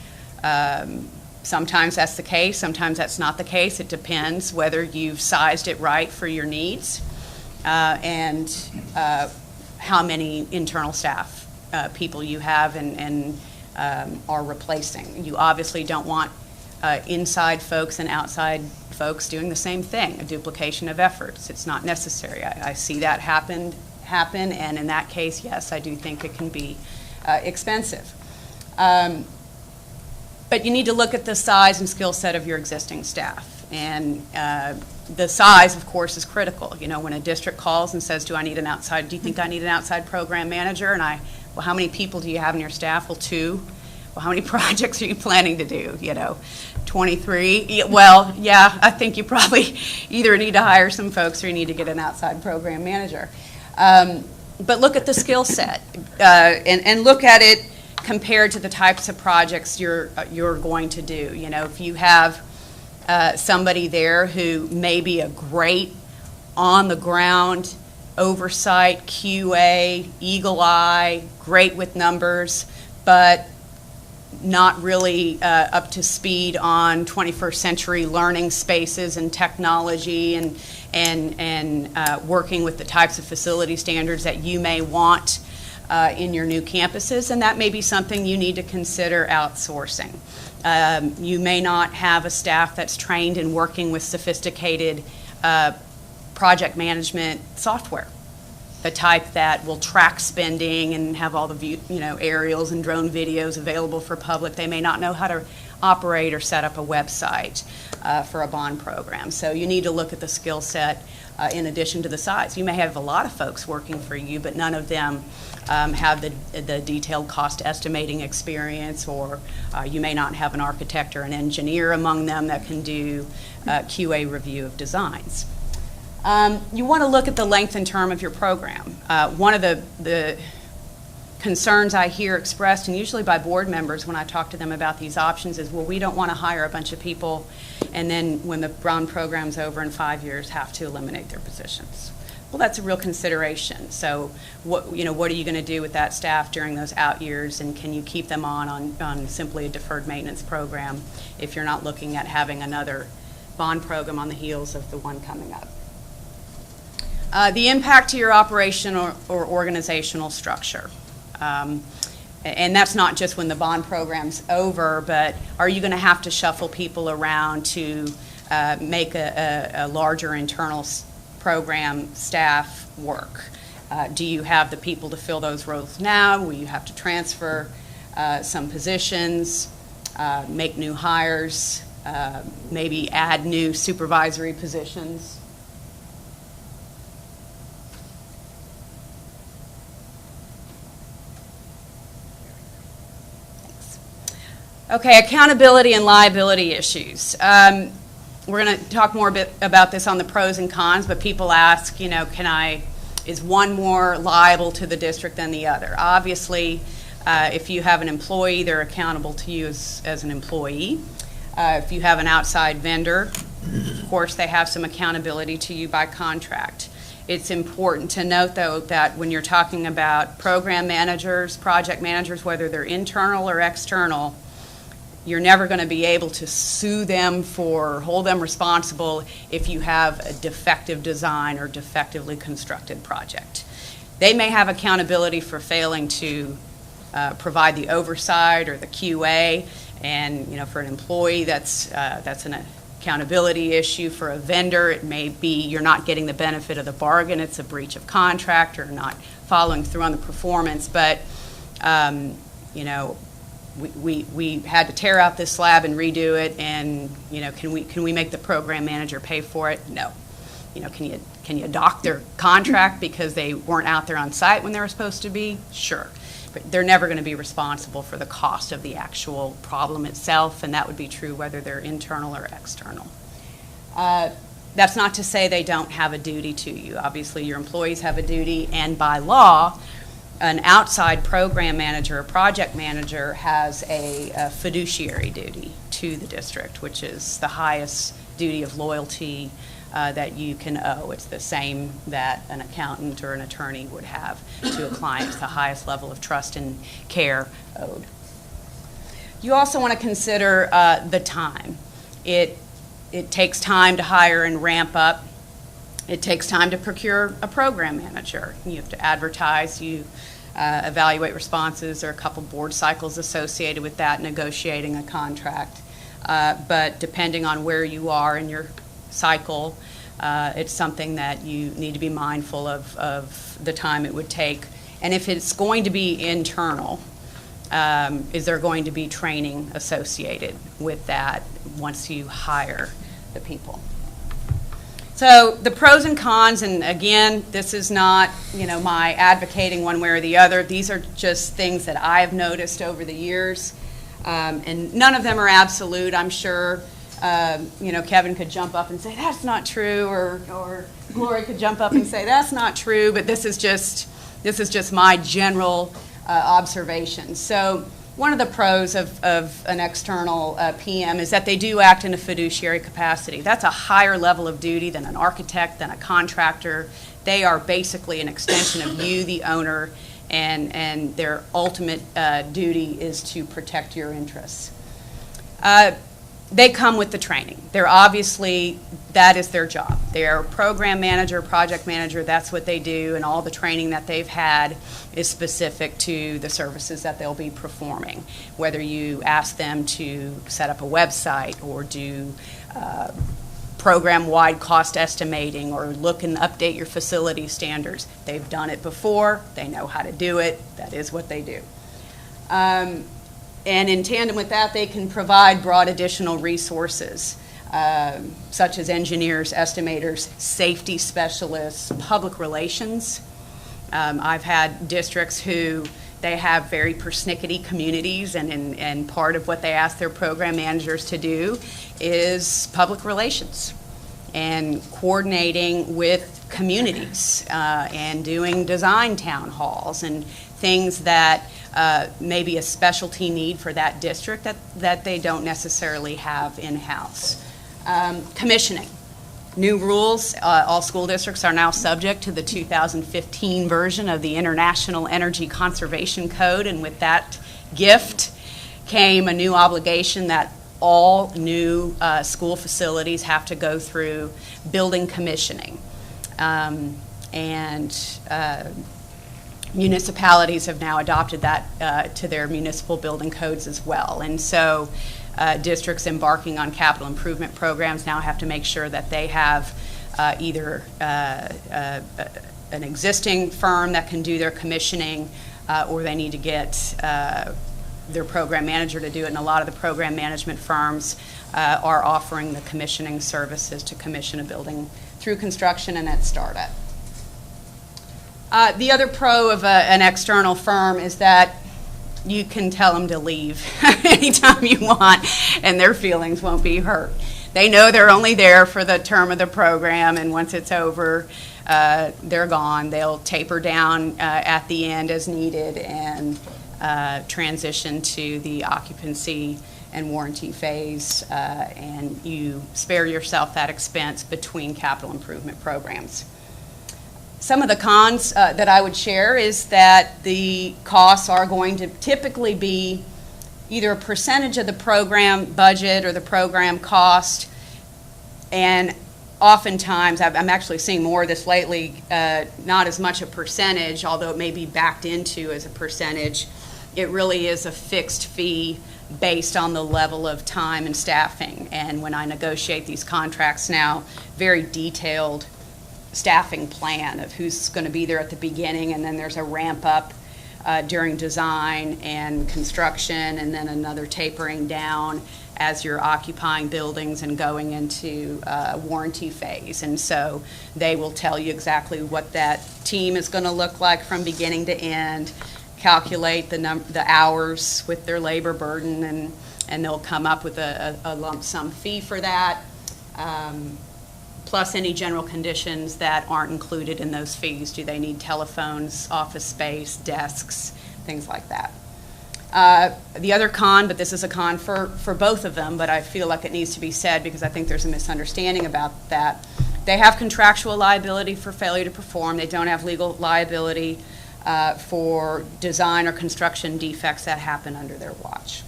Sometimes that's the case, sometimes that's not the case. It depends whether you've sized it right for your needs and how many internal staff people you have and are replacing. You obviously don't want inside folks and outside folks doing the same thing, a duplication of efforts. It's not necessary. I see that happen, and in that case, yes, I do think it can be expensive. But you need to look at the size and skill set of your existing staff. And the size, of course, is critical. You know, when a district calls and says, do you think I need an outside program manager? And well, how many people do you have in your staff? Well, 2. Well, how many projects are you planning to do? 23? Well, yeah, I think you probably either need to hire some folks or you need to get an outside program manager. But look at the skill set and look at it compared to the types of projects you're going to do. If you have somebody there who may be a great on-the-ground oversight, QA, eagle eye, great with numbers, but not really up to speed on 21st century learning spaces and technology and working with the types of facility standards that you may want in your new campuses, and that may be something you need to consider outsourcing. You may not have a staff that's trained in working with sophisticated project management software, the type that will track spending and have all the aerials and drone videos available for public. They may not know how to operate or set up a website for a bond program. So you need to look at the skill set in addition to the size. You may have a lot of folks working for you, but none of them have the detailed cost estimating experience, or you may not have an architect or an engineer among them that can do QA review of designs. You want to look at the length and term of your program. One of the concerns I hear expressed, and usually by board members when I talk to them about these options, is, well, we don't want to hire a bunch of people and then when the bond program's over in 5 years have to eliminate their positions. Well, that's a real consideration. So what are you going to do with that staff during those out years, and can you keep them on simply a deferred maintenance program if you're not looking at having another bond program on the heels of the one coming up? The impact to your operational or organizational structure. And that's not just when the bond program's over, but are you going to have to shuffle people around to make a larger internal program staff work? Do you have the people to fill those roles now? Will you have to transfer some positions, make new hires, maybe add new supervisory positions? Okay, accountability and liability issues. We're going to talk more a bit about this on the pros and cons, but people ask, is one more liable to the district than the other? Obviously, if you have an employee, they're accountable to you as an employee. If you have an outside vendor, of course, they have some accountability to you by contract. It's important to note, though, that when you're talking about program managers, project managers, whether they're internal or external, you're never going to be able to sue them or hold them responsible if you have a defective design or defectively constructed project. They may have accountability for failing to provide the oversight or the QA, and for an employee that's an accountability issue. For a vendor, it may be you're not getting the benefit of the bargain, it's a breach of contract or not following through on the performance, but we had to tear out this slab and redo it, and can we make the program manager pay for it? No. Can you dock their contract because they weren't out there on site when they were supposed to be? Sure. But they're never going to be responsible for the cost of the actual problem itself, and that would be true whether they're internal or external. That's not to say they don't have a duty to you. Obviously, your employees have a duty, and by law, an outside program manager or project manager has a fiduciary duty to the district, which is the highest duty of loyalty that you can owe. It's the same that an accountant or an attorney would have to a client. It's the highest level of trust and care owed. You also want to consider the time. It takes time to hire and ramp up It takes time to procure a program manager. You have to advertise, you evaluate responses, there are a couple board cycles associated with that, negotiating a contract. But depending on where you are in your cycle, it's something that you need to be mindful of the time it would take. And if it's going to be internal, is there going to be training associated with that once you hire the people? So the pros and cons, and again, this is not, my advocating one way or the other. These are just things that I have noticed over the years, and none of them are absolute. I'm sure, Kevin could jump up and say that's not true, or Gloria could jump up and say that's not true. But this is just my general observation. So one of the pros of an external PM is that they do act in a fiduciary capacity. That's a higher level of duty than an architect, than a contractor. They are basically an extension of you, the owner, and their ultimate duty is to protect your interests. They come with the training. They're obviously, that is their job. They're a program manager, project manager, that's what they do, and all the training that they've had is specific to the services that they'll be performing. Whether you ask them to set up a website or do program-wide cost estimating or look and update your facility standards, they've done it before, they know how to do it, that is what they do. And in tandem with that, they can provide broad additional resources, such as engineers, estimators, safety specialists, public relations. I've had districts who they have very persnickety communities, and part of what they ask their program managers to do is public relations and coordinating with communities and doing design town halls and things that may be a specialty need for that district that they don't necessarily have in-house. Commissioning. New rules, all school districts are now subject to the 2015 version of the International Energy Conservation Code, and with that gift came a new obligation that all new school facilities have to go through building commissioning. Municipalities have now adopted that to their municipal building codes as well. And so districts embarking on capital improvement programs now have to make sure that they have either an existing firm that can do their commissioning or they need to get their program manager to do it. And a lot of the program management firms are offering the commissioning services to commission a building through construction and at startup. The other pro of an external firm is that you can tell them to leave anytime you want, and their feelings won't be hurt. They know they're only there for the term of the program, and once it's over, they're gone. They'll taper down at the end as needed and transition to the occupancy and warranty phase, and you spare yourself that expense between capital improvement programs. Some of the cons that I would share is that the costs are going to typically be either a percentage of the program budget or the program cost, and oftentimes, I'm actually seeing more of this lately, not as much a percentage, although it may be backed into as a percentage. It really is a fixed fee based on the level of time and staffing. And when I negotiate these contracts now, very detailed staffing plan of who's going to be there at the beginning, and then there's a ramp up during design and construction, and then another tapering down as you're occupying buildings and going into warranty phase. And so they will tell you exactly what that team is going to look like from beginning to end, calculate the hours with their labor burden, and they'll come up with a lump sum fee for that. Plus any general conditions that aren't included in those fees. Do they need telephones, office space, desks, things like that. The other con, but this is a con for both of them, but I feel like it needs to be said because I think there's a misunderstanding about that. They have contractual liability for failure to perform. They don't have legal liability for design or construction defects that happen under their watch.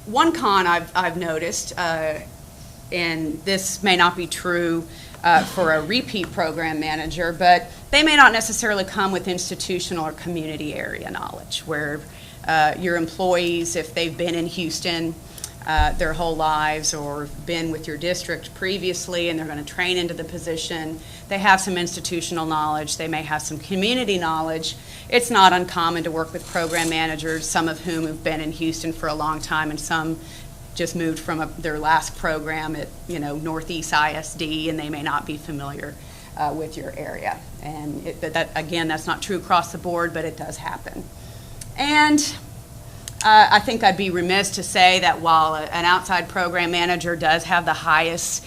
One con I've noticed and this may not be true for a repeat program manager, but they may not necessarily come with institutional or community area knowledge, where your employees, if they've been in Houston their whole lives or been with your district previously and they're going to train into the position, they have some institutional knowledge, they may have some community knowledge. It's not uncommon to work with program managers, some of whom have been in Houston for a long time and some just moved from their last program at, Northeast ISD, and they may not be familiar with your area. And again, that's not true across the board, but it does happen. And I think I'd be remiss to say that while an outside program manager does have the highest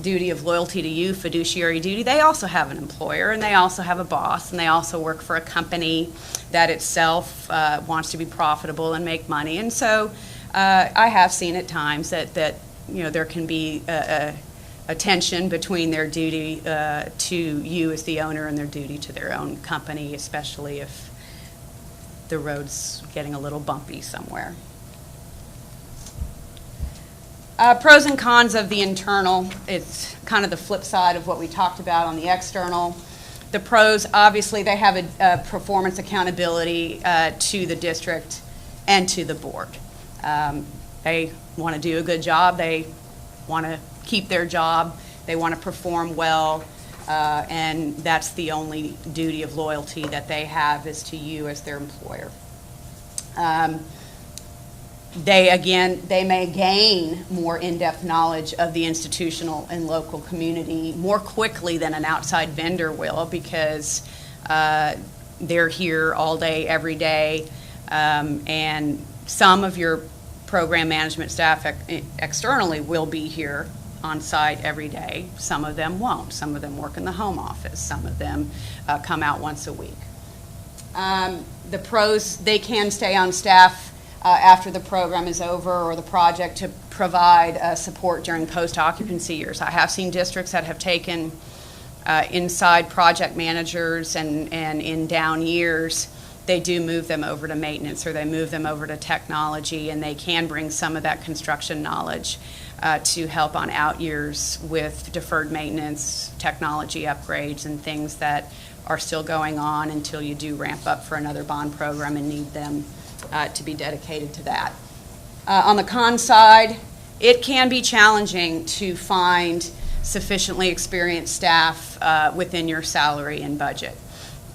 duty of loyalty to you, fiduciary duty, they also have an employer, and they also have a boss, and they also work for a company that itself wants to be profitable and make money. And so I have seen at times that there can be a tension between their duty to you as the owner and their duty to their own company, especially if the road's getting a little bumpy somewhere. Pros and cons of the internal. It's kind of the flip side of what we talked about on the external. The pros, obviously, they have a performance accountability to the district and to the board. They want to do a good job. They want to keep their job. They want to perform well. And that's the only duty of loyalty that they have, is to you as their employer. They may gain more in-depth knowledge of the institutional and local community more quickly than an outside vendor will, because they're here all day, every day, and some of your program management staff externally will be here on site every day. Some of them won't. Some of them work in the home office. Some of them come out once a week. The pros, they can stay on staff after the program is over or the project to provide support during post-occupancy years. I have seen districts that have taken inside project managers, and in down years, they do move them over to maintenance, or they move them over to technology, and they can bring some of that construction knowledge to help on out years with deferred maintenance, technology upgrades, and things that are still going on until you do ramp up for another bond program and need them to be dedicated to that. On the con side, it can be challenging to find sufficiently experienced staff within your salary and budget.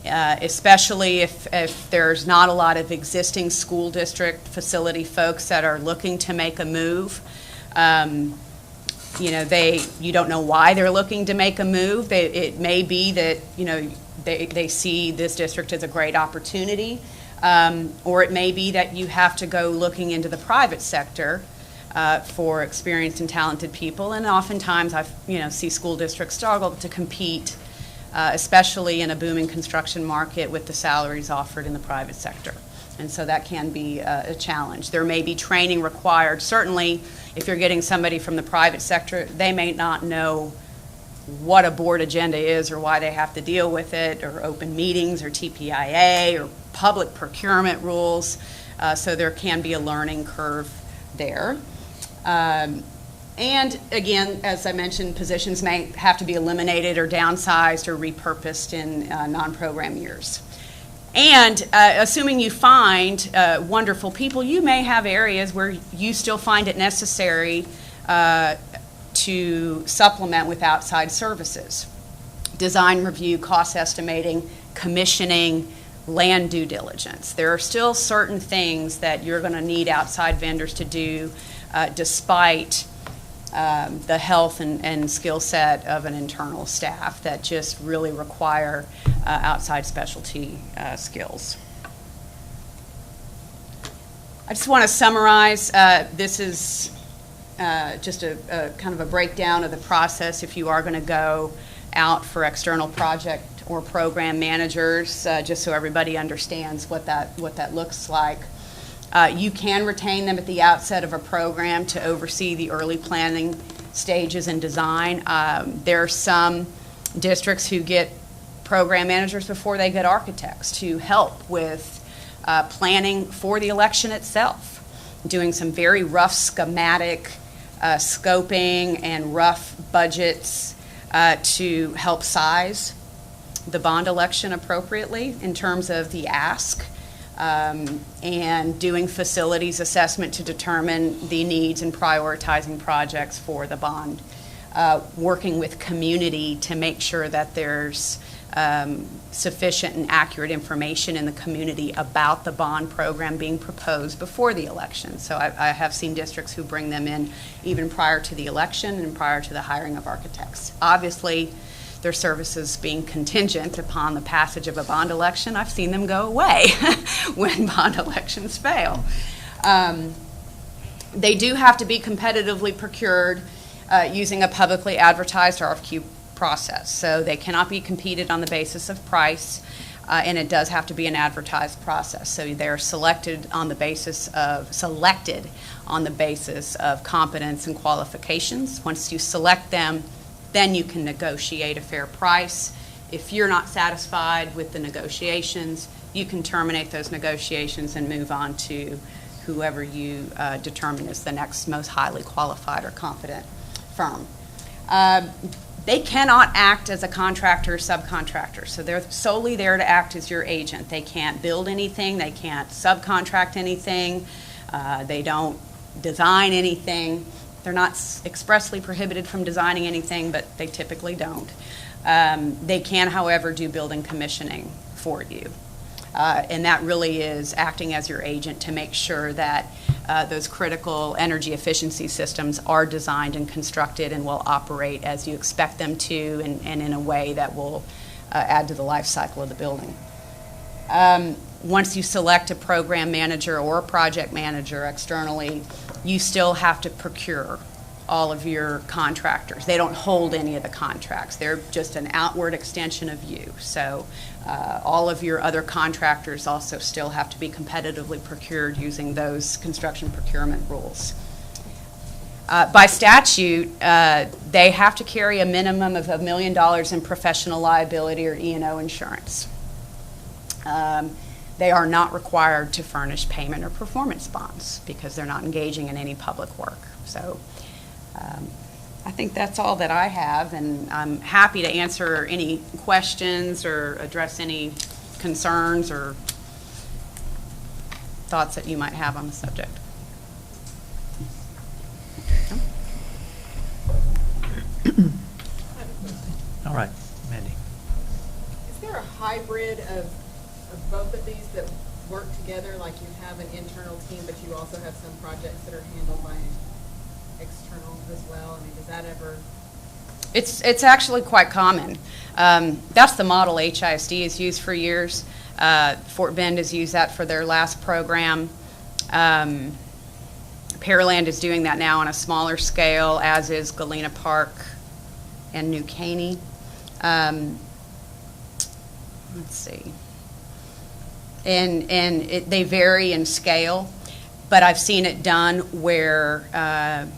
Especially if there's not a lot of existing school district facility folks that are looking to make a move. You don't know why they're looking to make a move. It may be that they see this district as a great opportunity, or it may be that you have to go looking into the private sector for experienced and talented people. And oftentimes I see school districts struggle to compete, especially in a booming construction market, with the salaries offered in the private sector. And so that can be a challenge. There may be training required. Certainly, if you're getting somebody from the private sector, they may not know what a board agenda is or why they have to deal with it, or open meetings or TPIA or public procurement rules. So there can be a learning curve there. And again, as I mentioned, positions may have to be eliminated or downsized or repurposed in non-program years. And assuming you find wonderful people, you may have areas where you still find it necessary to supplement with outside services. Design review, cost estimating, commissioning, land due diligence. There are still certain things that you're going to need outside vendors to do despite the health and skill set of an internal staff that just really require outside specialty skills. I just want to summarize. This is just a kind of a breakdown of the process if you are going to go out for external project or program managers, just so everybody understands what that looks like. You can retain them at the outset of a program to oversee the early planning stages and design. There are some districts who get program managers before they get architects to help with planning for the election itself, doing some very rough schematic scoping and rough budgets to help size the bond election appropriately in terms of the ask, and doing facilities assessment to determine the needs and prioritizing projects for the bond. Working with community to make sure that there's sufficient and accurate information in the community about the bond program being proposed before the election. So I have seen districts who bring them in even prior to the election and prior to the hiring of architects. Obviously, their services being contingent upon the passage of a bond election, I've seen them go away when bond elections fail. They do have to be competitively procured using a publicly advertised RFQ process. So they cannot be competed on the basis of price, and it does have to be an advertised process. So they're selected on the basis of competence and qualifications. Once you select them, then you can negotiate a fair price. If you're not satisfied with the negotiations, you can terminate those negotiations and move on to whoever you determine is the next most highly qualified or competent firm. They cannot act as a contractor or subcontractor, so they're solely there to act as your agent. They can't build anything, they can't subcontract anything, they don't design anything. They're not expressly prohibited from designing anything, but they typically don't. They can, however, do building commissioning for you. And that really is acting as your agent to make sure that those critical energy efficiency systems are designed and constructed and will operate as you expect them to, and in a way that will add to the life cycle of the building. Once you select a program manager or a project manager externally, you still have to procure all of your contractors. They don't hold any of the contracts. They're just an outward extension of you. So all of your other contractors also still have to be competitively procured using those construction procurement rules. By statute, they have to carry a minimum of $1 million in professional liability or E&O insurance. They are not required to furnish payment or performance bonds because they're not engaging in any public work. So I think that's all that I have, and I'm happy to answer any questions or address any concerns or thoughts that you might have on the subject. All right, Mandy. Is there a hybrid of both of these that work together, like you have an internal team, but you also have some projects that are handled by external as well? I mean, does that ever? It's actually quite common. That's the model HISD has used for years. Fort Bend has used that for their last program. Pearland is doing that now on a smaller scale, as is Galena Park and New Caney. Let's see. And they vary in scale, but I've seen it done where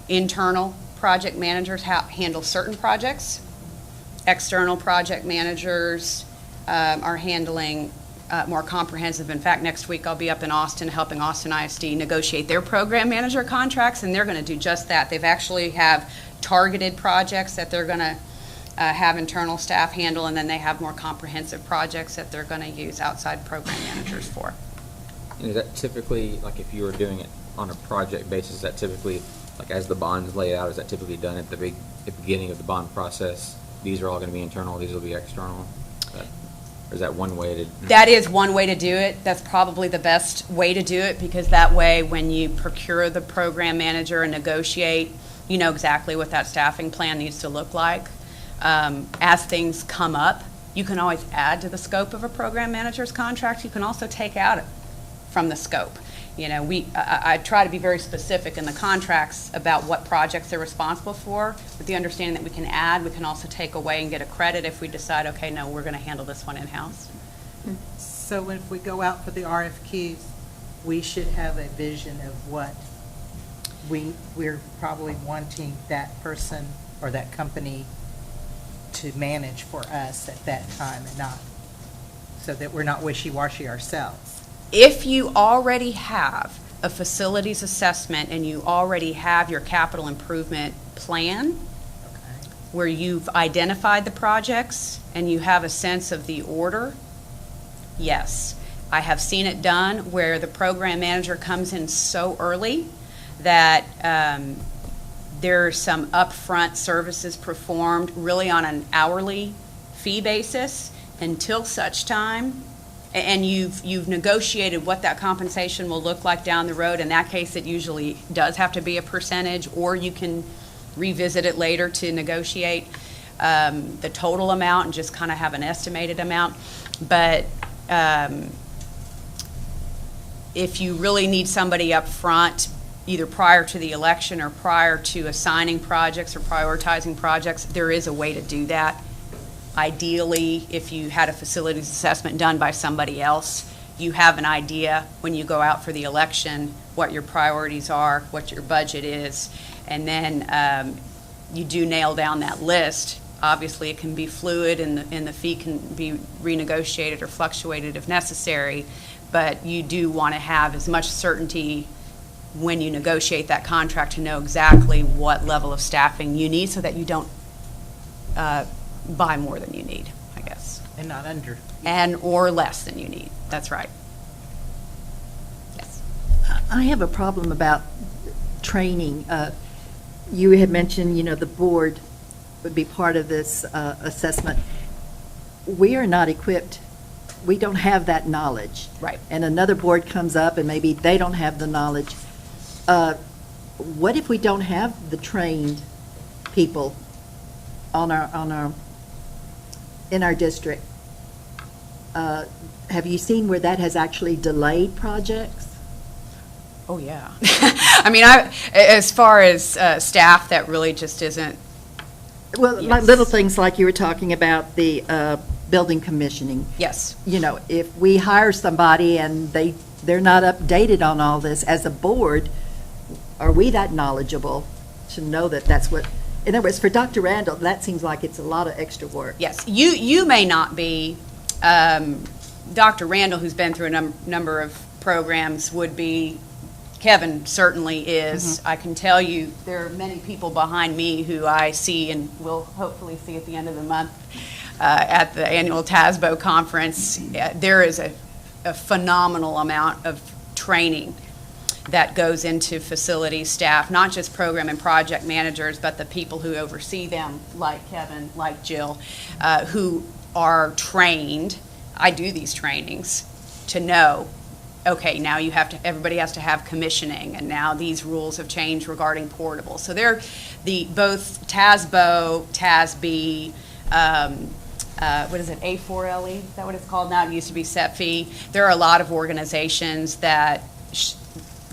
internal project managers handle certain projects. External project managers are handling more comprehensive. In fact, next week I'll be up in Austin helping Austin ISD negotiate their program manager contracts, and they're going to do just that. They've actually have targeted projects that they're going to have internal staff handle, and then they have more comprehensive projects that they're going to use outside program managers for. And is that typically, like if you were doing it on a project basis, is that typically, like as the bonds laid out, is that typically done at the beginning of the bond process? These are all going to be internal, these will be external? Or is that one way to? That is one way to do it. That's probably the best way to do it, because that way when you procure the program manager and negotiate, you know exactly what that staffing plan needs to look like. As things come up, you can always add to the scope of a program manager's contract. You can also take out it from the scope. You know, I try to be very specific in the contracts about what projects they're responsible for, with the understanding that we can add, we can also take away and get a credit if we decide, okay, no, we're going to handle this one in-house. So if we go out for the RFQs, we should have a vision of what we're probably wanting that person or that company to manage for us at that time, and not, so that we're not wishy-washy ourselves. If you already have a facilities assessment and you already have your capital improvement plan, where you've identified the projects and you have a sense of the order, yes. I have seen it done where the program manager comes in so early that there's some upfront services performed really on an hourly fee basis until such time, and you've negotiated what that compensation will look like down the road. In that case, it usually does have to be a percentage, or you can revisit it later to negotiate the total amount and just kind of have an estimated amount. But if you really need somebody up front, either prior to the election or prior to assigning projects or prioritizing projects, there is a way to do that. Ideally, if you had a facilities assessment done by somebody else, you have an idea when you go out for the election what your priorities are, what your budget is, and then you do nail down that list. Obviously, it can be fluid and the fee can be renegotiated or fluctuated if necessary, but you do want to have as much certainty when you negotiate that contract to know exactly what level of staffing you need so that you don't buy more than you need, I guess. And not under. And or less than you need. That's right. Yes. I have a problem about training. You had mentioned, the board would be part of this assessment. We are not equipped. We don't have that knowledge. Right. And another board comes up and maybe they don't have the knowledge. What if we don't have the trained people in our district? Have you seen where that has actually delayed projects? Oh, yeah. I mean, as far as staff, that really just isn't. Well, like little things like you were talking about the building commissioning. Yes. If we hire somebody and they're not updated on all this, as a board, are we that knowledgeable to know that that's what, in other words, for Dr. Randall, that seems like it's a lot of extra work. Yes. You may not be. Dr. Randall, who's been through a number of programs, would be. Kevin certainly is. Mm-hmm. I can tell you there are many people behind me who I see and will hopefully see at the end of the month at the annual TASBO conference. There is a phenomenal amount of training that goes into facility staff, not just program and project managers, but the people who oversee them, like Kevin, like Jill, who are trained. I do these trainings to know, okay, now everybody has to have commissioning, and now these rules have changed regarding portables. So they're both TASBO, TASB, what is it, A4LE? Is that what it's called now? It used to be CEPFI. There are a lot of organizations that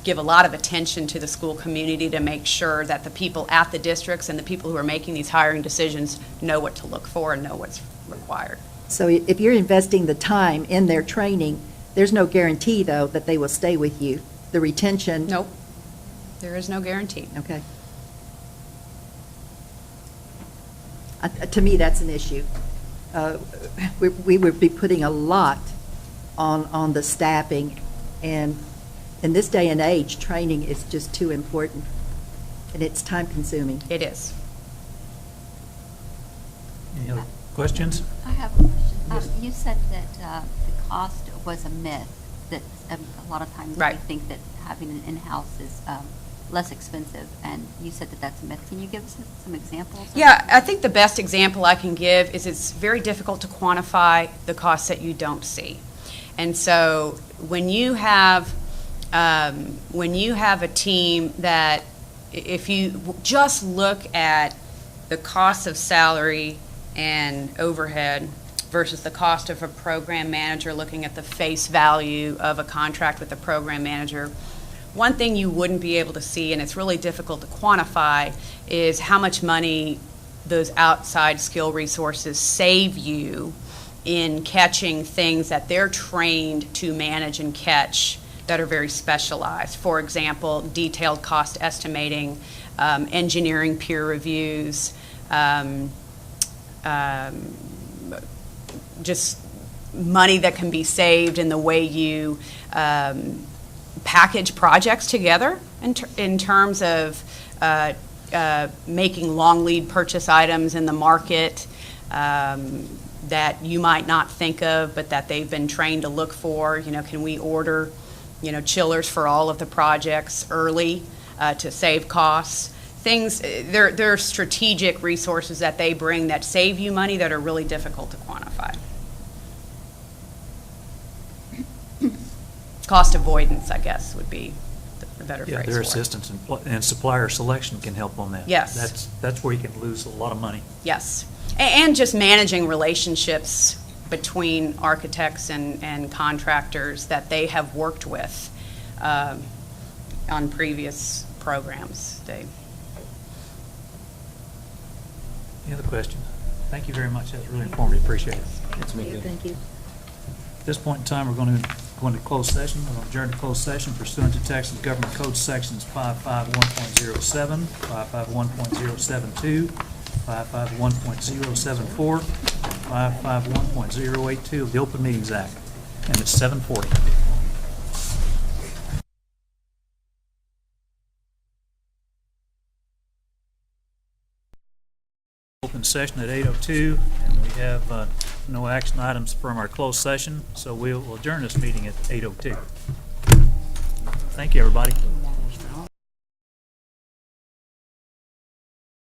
give a lot of attention to the school community to make sure that the people at the districts and the people who are making these hiring decisions know what to look for and know what's required. So if you're investing the time in their training, there's no guarantee, though, that they will stay with you. The retention. Nope. There is no guarantee. Okay. To me, that's an issue. We would be putting a lot on the staffing, and in this day and age, training is just too important, and it's time-consuming. It is. Any other questions? I have a question. You said that the cost was a myth, that a lot of times Right. we think that having an in-house is less expensive, and you said that that's a myth. Can you give us some examples? Yeah, I think the best example I can give is it's very difficult to quantify the costs that you don't see. And so when you have a team that, if you just look at the cost of salary and overhead versus the cost of a program manager, looking at the face value of a contract with a program manager, one thing you wouldn't be able to see, and it's really difficult to quantify, is how much money those outside skill resources save you in catching things that they're trained to manage and catch that are very specialized. For example, detailed cost estimating, engineering peer reviews, just money that can be saved in the way you package projects together in terms of making long lead purchase items in the market that you might not think of, but that they've been trained to look for. Can we order, chillers for all of the projects early to save costs? Things, there are strategic resources that they bring that save you money that are really difficult to quantify. Cost avoidance, I guess, would be the better phrase Yeah, for their it. assistance and supplier selection can help on that. Yes. That's where you can lose a lot of money. Yes. And just managing relationships between architects and contractors that they have worked with on previous programs. Any other questions? Thank you very much. That was really informative. Appreciate it. Thank you. At this point in time, we're going to go into closed session. We're going to adjourn to closed session pursuant to Texas Government Code Sections 551.07, 551.072, 551.074, 551.082 of the Open Meetings Act. And it's 7:40. Open session at 8:02, and we have no action items from our closed session, so we'll adjourn this meeting at 8:02. Thank you, everybody.